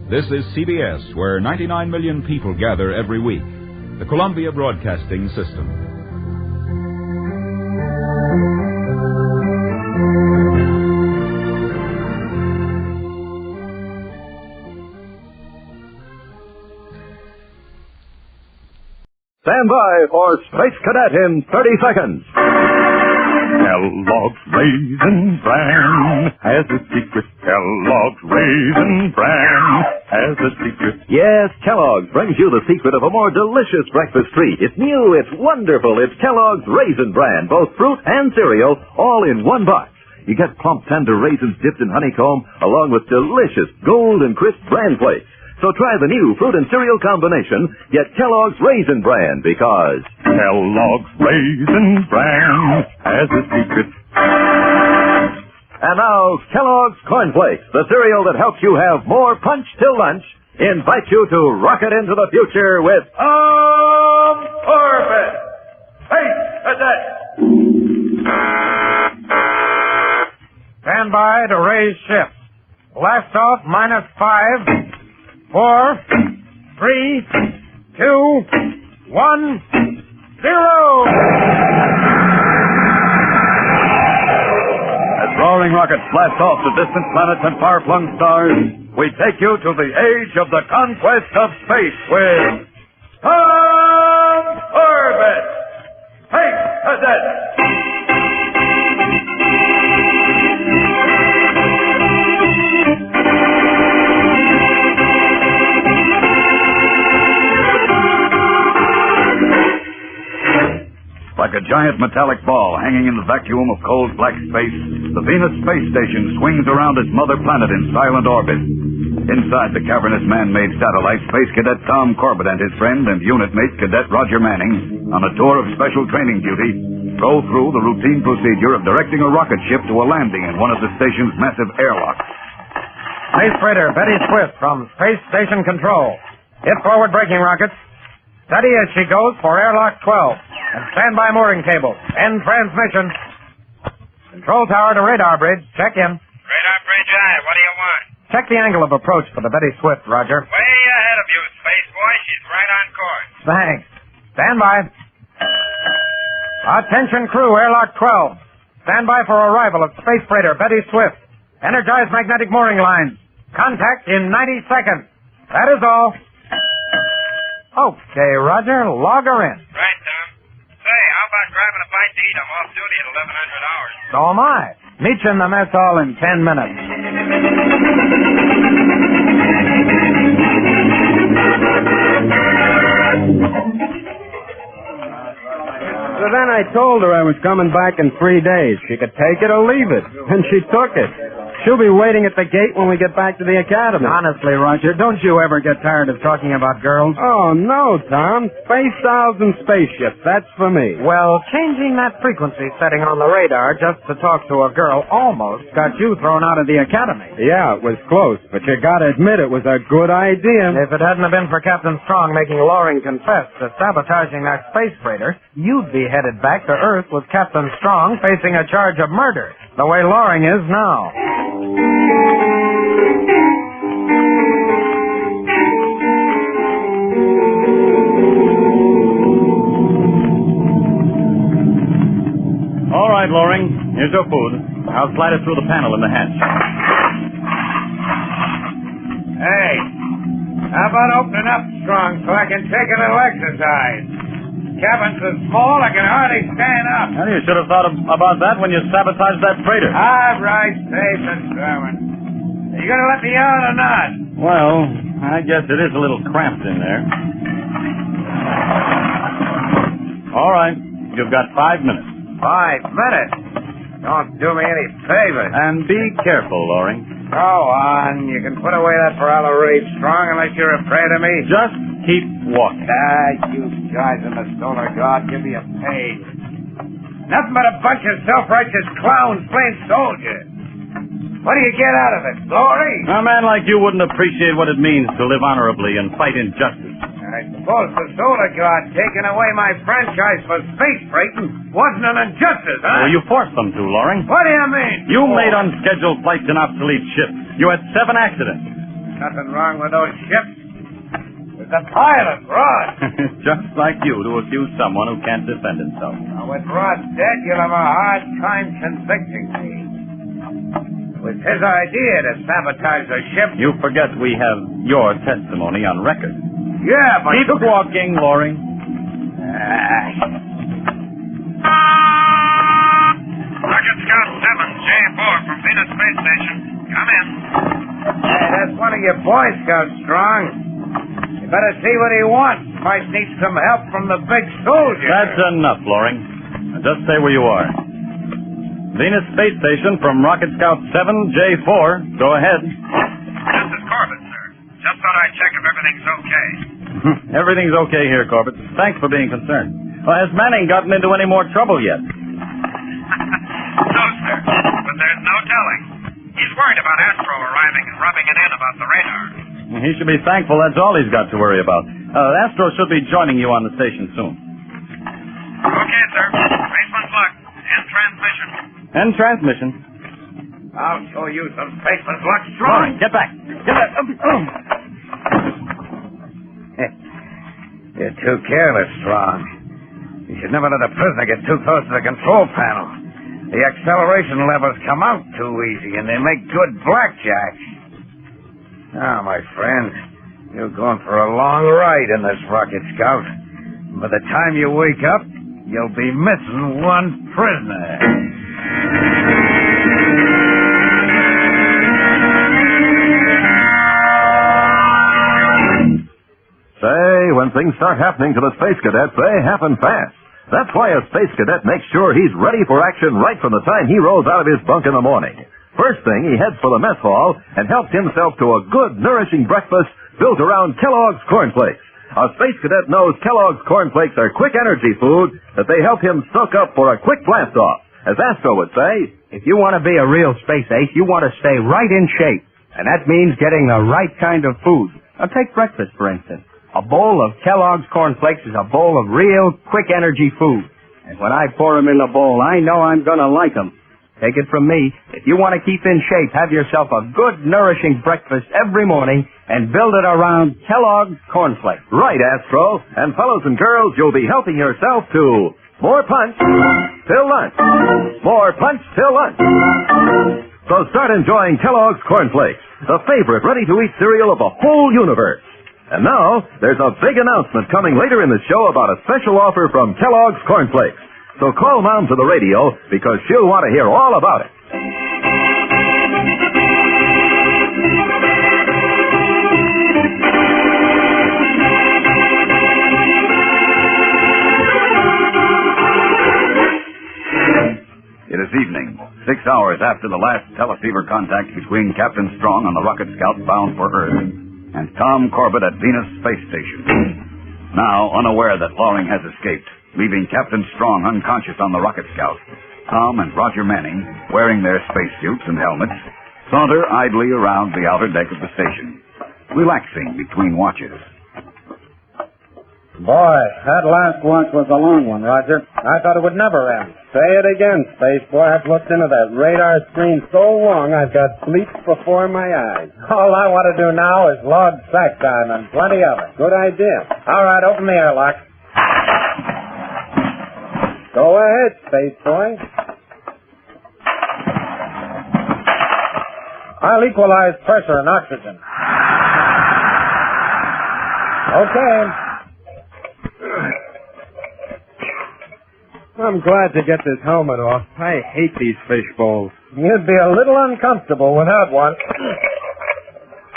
This is CBS, where 99 million people gather every week. The Columbia Broadcasting System. Stand by for Space Cadet in 30 seconds. Kellogg's Raisin Bran has a secret. Kellogg's Raisin Bran has a secret. Yes, Kellogg's brings you the secret of a more delicious breakfast treat. It's new, it's wonderful. It's Kellogg's Raisin Bran, both fruit and cereal, all in one box. You get plump, tender raisins dipped in honeycomb, along with delicious gold and crisp bran flakes. So try the new fruit and cereal combination. Get Kellogg's Raisin Bran, because Kellogg's Raisin Bran has a secret. And now, Kellogg's Corn Flakes, the cereal that helps you have more punch till lunch, invite you to rocket into the future with Corbet. Space Cadet. Stand by to raise ships. Blast off -5. 4, 3, 2, 1, 0. As roaring rockets blast off to distant planets and far-flung stars, we take you to the age of the conquest of space with Corbet, Space Cadet. Like a giant metallic ball hanging in the vacuum of cold black space, the Venus space station swings around its mother planet in silent orbit. Inside the cavernous man-made satellite, Space Cadet Tom Corbett and his friend and unit mate Cadet Roger Manning, on a tour of special training duty, go through the routine procedure of directing a rocket ship to a landing in one of the station's massive airlocks. Space freighter Betty Swift from Space Station Control. Hit forward braking rockets. Steady as she goes for airlock 12. And standby mooring cable. End transmission. Control tower to radar bridge. Check in. Radar bridge eye. What do you want? Check the angle of approach for the Betty Swift, Roger. Way ahead of you, Space Boy. She's right on course. Thanks. Stand by. Attention crew, airlock 12. Stand by for arrival of space freighter Betty Swift. Energize magnetic mooring lines. Contact in 90 seconds. That is all. Okay, Roger. Log her in. Right, Tom. Say, how about grabbing a bite to eat? I'm off duty at 1100 hours. So am I. Meet you in the mess hall in 10 minutes. So then I told her I was coming back in 3 days. She could take it or leave it. And she took it. She'll be waiting at the gate when we get back to the academy. Honestly, Roger, don't you ever get tired of talking about girls? Oh, no, Tom. Space owls and spaceships. That's for me. Well, changing that frequency setting on the radar just to talk to a girl almost got you thrown out of the academy. Yeah, it was close, but you gotta admit it was a good idea. If it hadn't been for Captain Strong making Loring confess to sabotaging that space freighter, you'd be headed back to Earth with Captain Strong facing a charge of murder, the way Loring is now. All right, Loring. Here's your food. I'll slide it through the panel in the hatch. Hey, how about opening up, Strong, so I can take a little exercise? Cabin's so small I can hardly stand up. Well, you should have thought about that when you sabotaged that freighter. All right, safe and sound. Are you going to let me out or not? Well, I guess it is a little cramped in there. All right. You've got 5 minutes. 5 minutes? Don't do me any favors. And be careful, Loring. Go on. You can put away that parallel rage, Strong, unless you're afraid of me. Just keep walking. You guys in the Solar Guard, give me a page. Nothing but a bunch of self-righteous clowns playing soldier. What do you get out of it? Glory? A man like you wouldn't appreciate what it means to live honorably and fight injustice. I suppose the Solar Guard taking away my franchise for space freighting wasn't an injustice, huh? Well, you forced them to, Loring. What do you mean? You made unscheduled flights in obsolete ships. You had 7 accidents. Nothing wrong with those ships. With the pilot, Rod. Just like you to accuse someone who can't defend himself. Now, with Rod dead, you'll have a hard time convicting me. It was his idea to sabotage the ship. You forget we have your testimony on record. Yeah, but... Keep walking, Loring. Rocket Scout 7, J4 from Venus Space Station. Come in. Hey, that's one of your Boy Scouts, Strong. You better see what he wants. Might need some help from the big soldier. That's enough, Loring. Now just stay where you are. Venus Space Station from Rocket Scout 7, J4. Go ahead. This is Corbet, sir. Just thought I'd check if everything's okay. Everything's okay here, Corbett. Thanks for being concerned. Well, has Manning gotten into any more trouble yet? No, sir. But there's no telling. He's worried about Astro arriving and rubbing it in about the radar. He should be thankful that's all he's got to worry about. Astro should be joining you on the station soon. Okay, sir. Spaceman's luck. End transmission. End transmission. I'll show you some spaceman's luck, Strong. All right, get back. Get back. You're too careless, Strong. You should never let a prisoner get too close to the control panel. The acceleration levers come out too easy, and they make good blackjack. Now, my friend, you're going for a long ride in this Rocket Scout. By the time you wake up, you'll be missing one prisoner. Say, when things start happening to the Space Cadets, they happen fast. That's why a Space Cadet makes sure he's ready for action right from the time he rolls out of his bunk in the morning. First thing, he heads for the mess hall and helps himself to a good, nourishing breakfast built around Kellogg's cornflakes. A Space Cadet knows Kellogg's cornflakes are quick energy food that they help him soak up for a quick blast-off. As Astro would say, if you want to be a real space ace, you want to stay right in shape. And that means getting the right kind of food. Now, take breakfast, for instance. A bowl of Kellogg's cornflakes is a bowl of real, quick energy food. And when I pour them in the bowl, I know I'm going to like them. Take it from me. If you want to keep in shape, have yourself a good, nourishing breakfast every morning and build it around Kellogg's cornflakes. Right, Astro. And fellows and girls, you'll be helping yourself to more punch till lunch. More punch till lunch. So start enjoying Kellogg's cornflakes, the favorite ready-to-eat cereal of the whole universe. And now, there's a big announcement coming later in the show about a special offer from Kellogg's Cornflakes. So call Mom to the radio because she'll want to hear all about it. It is evening, 6 hours after the last teleceiver contact between Captain Strong on the rocket scout bound for Earth and Tom Corbett at Venus Space Station. Now, unaware that Loring has escaped, leaving Captain Strong unconscious on the rocket scout, Tom and Roger Manning, wearing their spacesuits and helmets, saunter idly around the outer deck of the station, relaxing between watches. Boy, that last watch was a long one, Roger. I thought it would never end. Say it again, Space Boy. I've looked into that radar screen so long I've got sleep before my eyes. All I want to do now is log sack time and plenty of it. Good idea. All right, open the airlock. Go ahead, Space Boy. I'll equalize pressure and oxygen. Okay. I'm glad to get this helmet off. I hate these fish bowls. You'd be a little uncomfortable without one.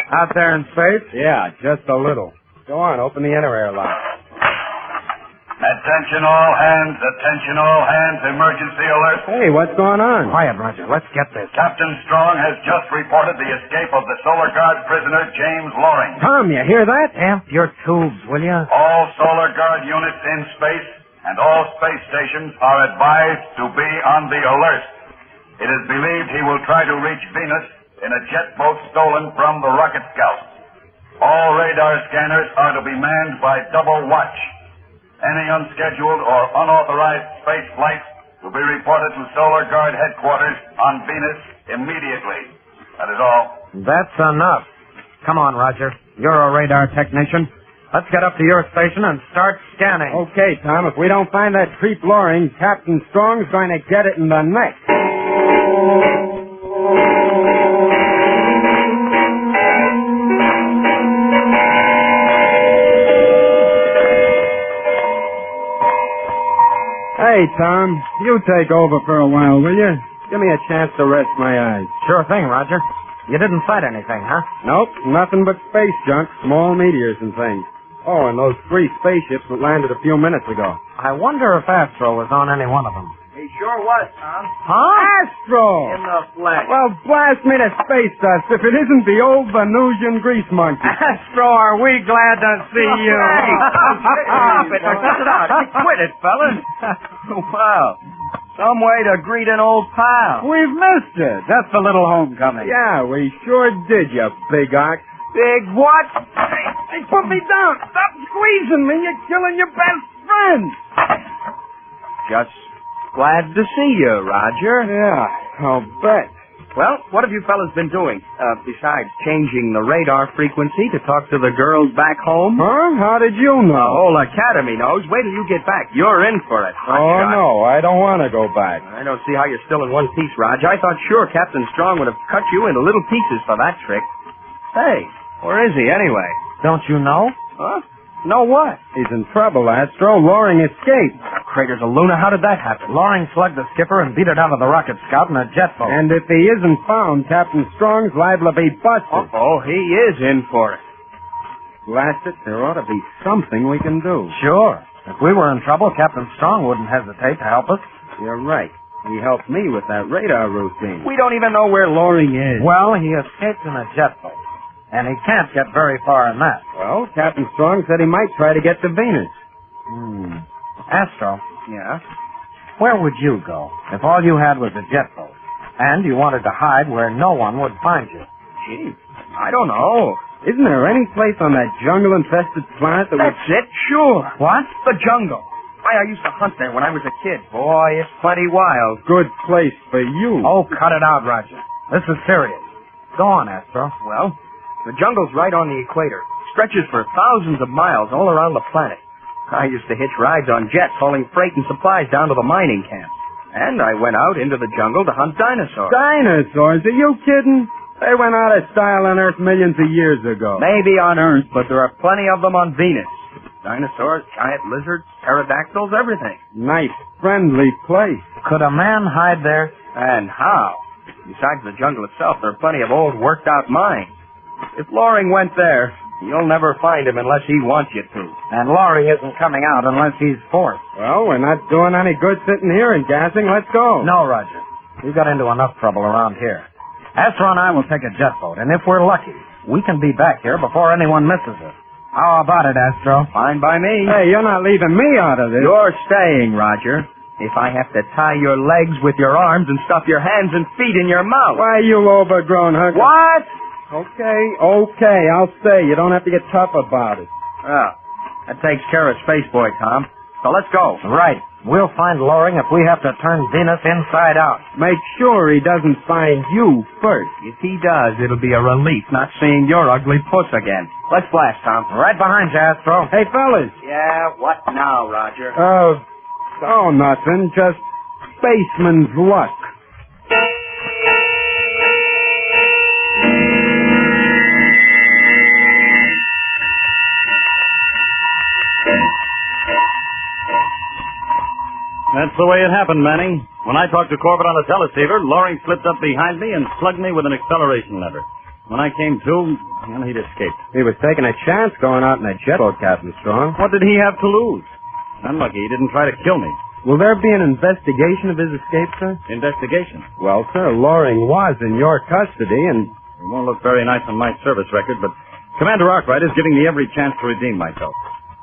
Out there in space? Yeah, just a little. Go on, open the inner airlock. Attention all hands, emergency alert. Hey, what's going on? Quiet, Roger. Let's get this. Captain Strong has just reported the escape of the Solar Guard prisoner, James Loring. Tom, you hear that? Amp your tubes, will you? All Solar Guard units in space and all space stations are advised to be on the alert. It is believed he will try to reach Venus in a jet boat stolen from the rocket scout. All radar scanners are to be manned by double watch. Any unscheduled or unauthorized space flights will be reported to Solar Guard headquarters on Venus immediately. That is all. That's enough. Come on, Roger. You're a radar technician. Let's get up to your station and start scanning. Okay, Tom. If we don't find that creep Loring, Captain Strong's going to get it in the neck. Hey, Tom. You take over for a while, will you? Give me a chance to rest my eyes. Sure thing, Roger. You didn't sight anything, huh? Nope. Nothing but space junk, small meteors and things. Oh, and those 3 spaceships that landed a few minutes ago. I wonder if Astro was on any one of them. He sure was, Tom. Huh? Astro! In the flesh. Well, blast me to space dust if it isn't the old Venusian grease monkey. Astro, are we glad to see you. Hey, stop it. Cut it out. Quit it, fellas. Wow. Some way to greet an old pal. We've missed it. Just a little homecoming. Yeah, we sure did, you big ox. Big what? Hey, put me down. Stop squeezing me. You're killing your best friend. Just glad to see you, Roger. Yeah, I'll bet. Well, what have you fellas been doing? Besides changing the radar frequency to talk to the girls back home? Huh? How did you know? The whole academy knows. Wait till you get back. You're in for it. Hotshot. No, I don't want to go back. I don't see how you're still in one piece, Raj. I thought sure Captain Strong would have cut you into little pieces for that trick. Hey, where is he anyway? Don't you know? Huh? Know what? He's in trouble, Astro. Loring escaped. Crater's a Luna. How did that happen? Loring slugged the skipper and beat her down to the rocket scout in a jet boat. And if he isn't found, Captain Strong's liable to be busted. Oh, he is in for it. Blast it, there ought to be something we can do. Sure. If we were in trouble, Captain Strong wouldn't hesitate to help us. You're right. He helped me with that radar routine. We don't even know where Loring is. Well, he escaped in a jet boat. And he can't get very far in that. Well, Captain Strong said he might try to get to Venus. Astro. Yeah? Where would you go if all you had was a jet boat and you wanted to hide where no one would find you? Gee, I don't know. Isn't there any place on that jungle-infested planet that That's it, sure. What? The jungle. Why, I used to hunt there when I was a kid. Boy, it's plenty wild. Good place for you. Oh, cut it out, Roger. This is serious. Go on, Astro. Well, the jungle's right on the equator. Stretches for thousands of miles all around the planet. I used to hitch rides on jets hauling freight and supplies down to the mining camps. And I went out into the jungle to hunt dinosaurs. Dinosaurs? Are you kidding? They went out of style on Earth millions of years ago. Maybe on Earth, but there are plenty of them on Venus. Dinosaurs, giant lizards, pterodactyls, everything. Nice, friendly place. Could a man hide there? And how? Besides the jungle itself, there are plenty of old, worked-out mines. If Loring went there, you'll never find him unless he wants you to. And Loring isn't coming out unless he's forced. Well, we're not doing any good sitting here and gassing. Let's go. No, Roger. We've got into enough trouble around here. Astro and I will take a jet boat, and if we're lucky, we can be back here before anyone misses us. How about it, Astro? Fine by me. Hey, you're not leaving me out of this. You're staying, Roger. If I have to tie your legs with your arms and stuff your hands and feet in your mouth. Why, you overgrown hooker. What? Okay, I'll stay. You don't have to get tough about it. Oh, that takes care of Space Boy, Tom. So let's go. Right. We'll find Loring if we have to turn Venus inside out. Make sure he doesn't find you first. If he does, it'll be a relief not seeing your ugly puss again. Let's blast, Tom. Right behind you, Astro. Hey, fellas. Yeah, what now, Roger? Nothing. Just spaceman's luck. That's the way it happened, Manning. When I talked to Corbett on the teleceiver, Loring slipped up behind me and slugged me with an acceleration lever. When I came to, well, he'd escaped. He was taking a chance going out in a jet boat, Captain Strong. What did he have to lose? Unlucky he didn't try to kill me. Will there be an investigation of his escape, sir? Investigation? Well, sir, Loring was in your custody, and... It won't look very nice on my service record, but Commander Arkwright is giving me every chance to redeem myself.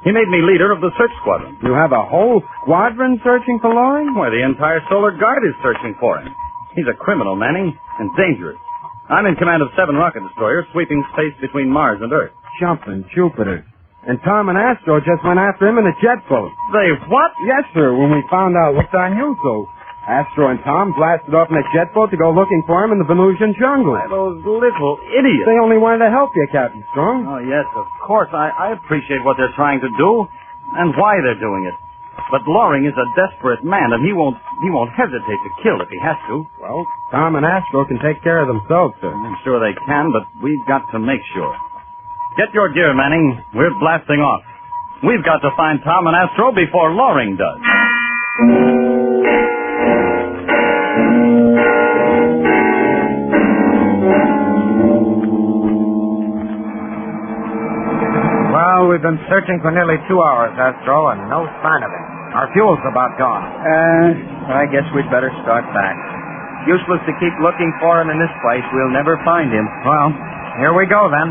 He made me leader of the search squadron. You have a whole squadron searching for Loring? Why, the entire Solar Guard is searching for him. He's a criminal, Manning, and dangerous. I'm in command of 7 rocket destroyers sweeping space between Mars and Earth. Jumping Jupiter. And Tom and Astro just went after him in a jet boat. They what? Yes, sir, when we found out what's on you, so Astro and Tom blasted off in a jet boat to go looking for him in the Venusian jungle. Those little idiots. They only wanted to help you, Captain Strong. Oh, yes, of course. I appreciate what they're trying to do and why they're doing it. But Loring is a desperate man, and he won't hesitate to kill if he has to. Well, Tom and Astro can take care of themselves, sir. I'm sure they can, but we've got to make sure. Get your gear, Manning. We're blasting off. We've got to find Tom and Astro before Loring does. Well, we've been searching for nearly 2 hours, Astro, and no sign of him. Our fuel's about gone. I guess we'd better start back. Useless to keep looking for him in this place. We'll never find him. Well, here we go, then.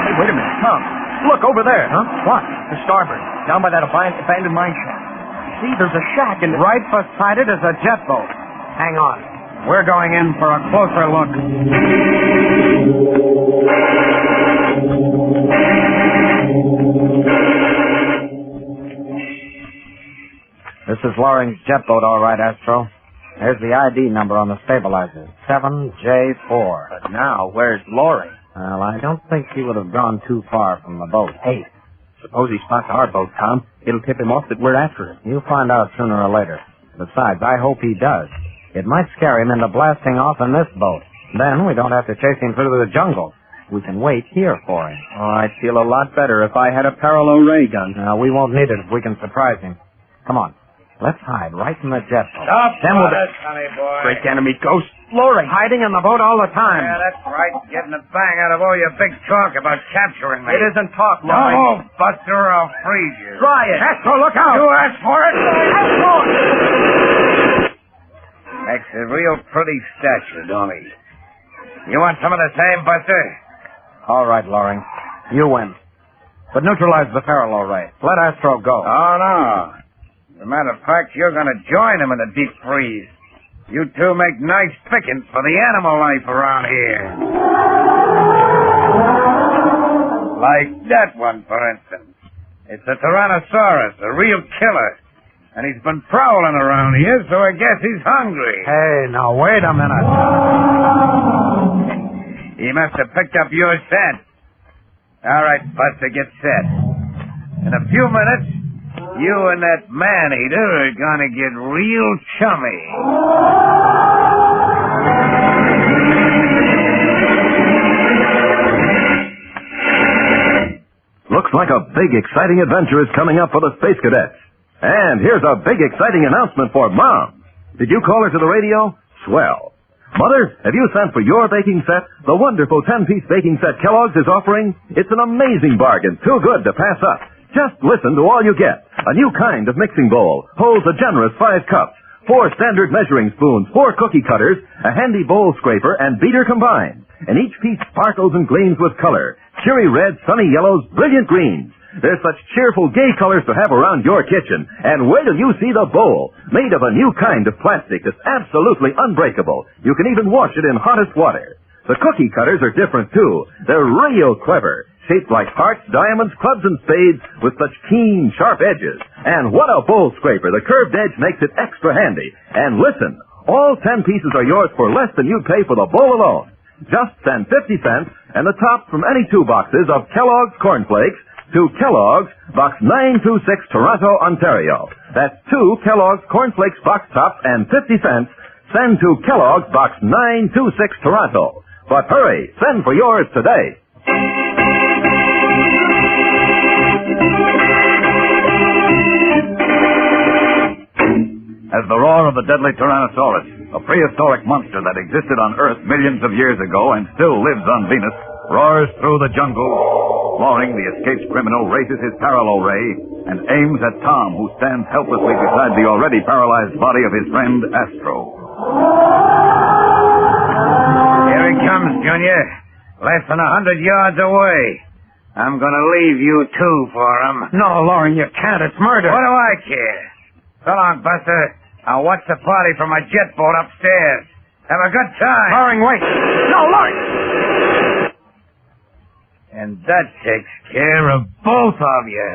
Hey, wait a minute, Tom. Look, over there. Huh? What? To starboard, down by that abandoned mine shaft. See, there's a shack in... Right beside it is a jet boat. Hang on. We're going in for a closer look. This is Loring's jet boat, all right, Astro. There's the ID number on the stabilizer. 7J4. But now, where's Loring? Well, I don't think he would have gone too far from the boat. Hey, suppose he spots our boat, Tom. It'll tip him off that we're after him. You'll find out sooner or later. Besides, I hope he does. It might scare him into blasting off in this boat. Then we don't have to chase him through the jungle. We can wait here for him. Oh, I'd feel a lot better if I had a parallel ray gun. No, we won't need it if we can surprise him. Come on. Let's hide right in the jet boat. Stop then for this, honey boy. Great enemy ghost. Loring. Hiding in the boat all the time. Yeah, that's right. Getting a bang out of all your big talk about capturing me. It isn't talk, No, Loring. Buster, I'll freeze you. Try it. Astro, look out! You asked for it. Astro! Makes a real pretty statue, don't he? You want some of the same, Buster? All right, Loring. You win. But neutralize the parallel ray. Let Astro go. Oh, no. As a matter of fact, you're going to join him in the deep freeze. You two make nice pickings for the animal life around here. Like that one, for instance. It's a Tyrannosaurus, a real killer. And he's been prowling around here, so I guess he's hungry. Hey, now wait a minute. He must have picked up your scent. All right, Buster, get set. In a few minutes, you and that man-eater are gonna get real chummy. Looks like a big, exciting adventure is coming up for the Space Cadets. And here's a big, exciting announcement for Moms. Did you call her to the radio? Swell. Mother, have you sent for your baking set? The wonderful 10-piece baking set Kellogg's is offering? It's an amazing bargain, too good to pass up. Just listen to all you get. A new kind of mixing bowl holds a generous 5 cups, 4 standard measuring spoons, 4 cookie cutters, a handy bowl scraper, and beater combined. And each piece sparkles and gleams with color. Cheery reds, sunny yellows, brilliant greens. There's such cheerful, gay colors to have around your kitchen. And wait till you see the bowl, made of a new kind of plastic that's absolutely unbreakable. You can even wash it in hottest water. The cookie cutters are different, too. They're real clever, shaped like hearts, diamonds, clubs, and spades with such keen, sharp edges. And what a bowl scraper. The curved edge makes it extra handy. And listen, all 10 pieces are yours for less than you'd pay for the bowl alone. Just send 50 cents and the top from any 2 boxes of Kellogg's Corn Flakes to Kellogg's, Box 926, Toronto, Ontario. That's 2 Kellogg's Corn Flakes box tops and 50 cents. Send to Kellogg's, Box 926, Toronto. But hurry, send for yours today. As the roar of the deadly Tyrannosaurus, a prehistoric monster that existed on Earth millions of years ago and still lives on Venus, roars through the jungle, Loring, the escaped criminal, raises his paralo ray and aims at Tom, who stands helplessly beside the already paralyzed body of his friend Astro. Here he comes, Junior. Less than 100 yards away. I'm going to leave you two for him. No, Loring, you can't. It's murder. What do I care? So long, Buster. I'll watch the party from my jet boat upstairs. Have a good time. Loring, wait. No, Loring! And that takes care of both of you.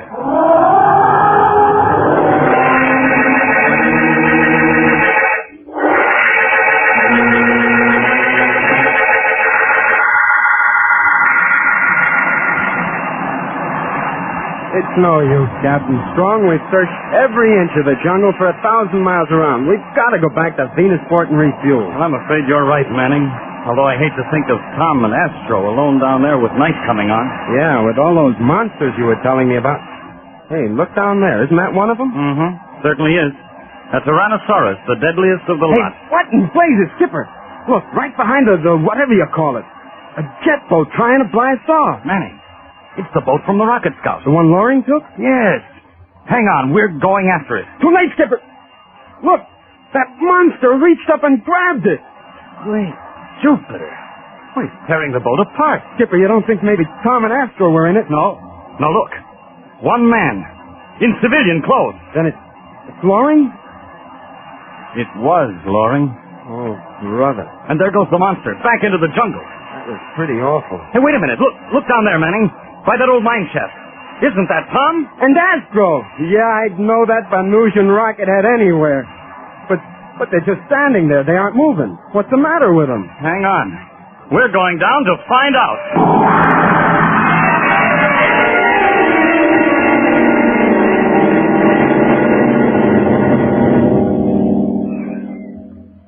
It's no use, Captain Strong. We've searched every inch of the jungle for 1,000 miles around. We've got to go back to Venusport and refuel. Well, I'm afraid you're right, Manning. Although I hate to think of Tom and Astro alone down there with night coming on. Yeah, with all those monsters you were telling me about. Hey, look down there. Isn't that one of them? Mm-hmm. Certainly is. A Tyrannosaurus, the deadliest of the lot. What in blazes, Skipper? Look, right behind the whatever you call it. A jet boat trying to blast off. Manning, it's the boat from the rocket scout. The one Loring took? Yes. Hang on, we're going after it. Too late, Skipper. Look, that monster reached up and grabbed it. Great Jupiter. Oh, he's tearing the boat apart. Skipper, you don't think maybe Tom and Astro were in it? No. No, look. One man. In civilian clothes. Then it's Loring? It was Loring. Oh, brother. And there goes the monster, back into the jungle. That was pretty awful. Hey, wait a minute. Look down there, Manning. By that old mine shaft. Isn't that Tom? And Astro. Yeah, I'd know that Venusian rocket head anywhere. But they're just standing there. They aren't moving. What's the matter with them? Hang on. We're going down to find out.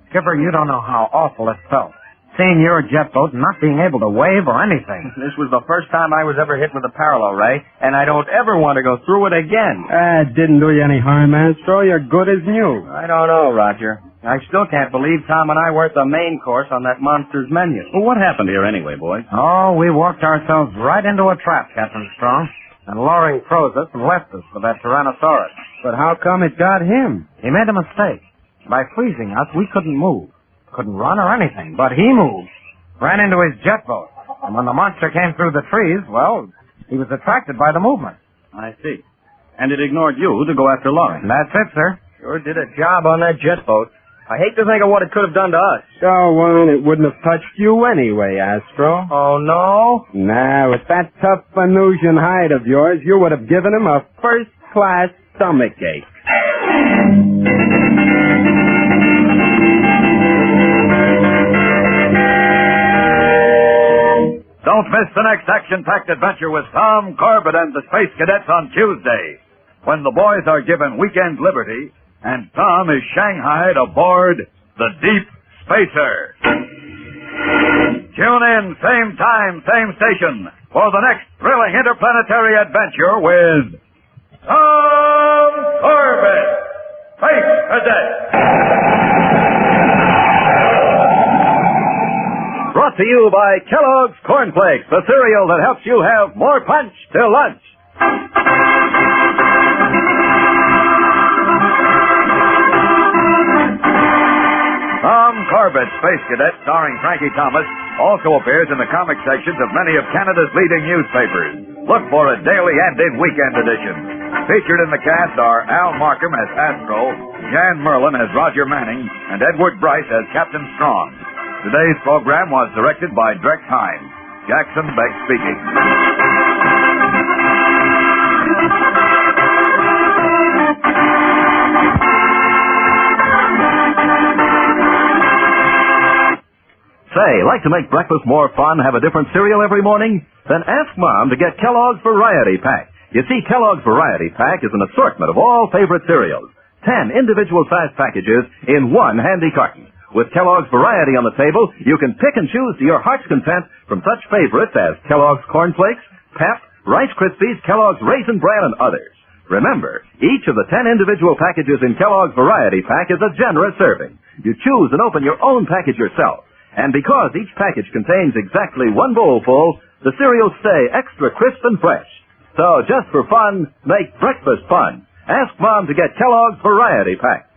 Skipper, you don't know how awful it felt. Seeing your jet boat and not being able to wave or anything. This was the first time I was ever hit with a parallel ray, and I don't ever want to go through it again. It didn't do you any harm, Astro. You're good as new. I don't know, Roger. I still can't believe Tom and I were at the main course on that monster's menu. Well, what happened here anyway, boys? Oh, we walked ourselves right into a trap, Captain Strong. And Loring froze us and left us with that Tyrannosaurus. But how come it got him? He made a mistake. By freezing us, we couldn't move. Couldn't run or anything, but he moved. Ran into his jet boat. And when the monster came through the trees, well, he was attracted by the movement. I see. And it ignored you to go after Loring. That's it, sir. Sure did a job on that jet boat. I hate to think of what it could have done to us. Oh, well, it wouldn't have touched you anyway, Astro. Oh, no? Nah, with that tough Venusian hide of yours, you would have given him a first-class stomachache. Don't miss the next action-packed adventure with Tom, Corbett, and the Space Cadets on Tuesday, when the boys are given weekend liberty and Tom is shanghaied aboard the Deep Spacer. Tune in, same time, same station, for the next thrilling interplanetary adventure with Tom Corbett, Space Cadet. Brought to you by Kellogg's Corn Flakes, the cereal that helps you have more punch till lunch. Tom Corbett, Space Cadet, starring Frankie Thomas, also appears in the comic sections of many of Canada's leading newspapers. Look for it daily and in weekend editions. Featured in the cast are Al Markham as Astro, Jan Merlin as Roger Manning, and Edward Bryce as Captain Strong. Today's program was directed by Drex Hines. Jackson Beck speaking. Say, like to make breakfast more fun, have a different cereal every morning? Then ask Mom to get Kellogg's Variety Pack. You see, Kellogg's Variety Pack is an assortment of all favorite cereals. 10 individual-sized packages in one handy carton. With Kellogg's Variety on the table, you can pick and choose to your heart's content from such favorites as Kellogg's Corn Flakes, Pep, Rice Krispies, Kellogg's Raisin Bran, and others. Remember, each of the 10 individual packages in Kellogg's Variety Pack is a generous serving. You choose and open your own package yourself. And because each package contains exactly one bowl full, the cereals stay extra crisp and fresh. So just for fun, make breakfast fun. Ask Mom to get Kellogg's Variety Pack.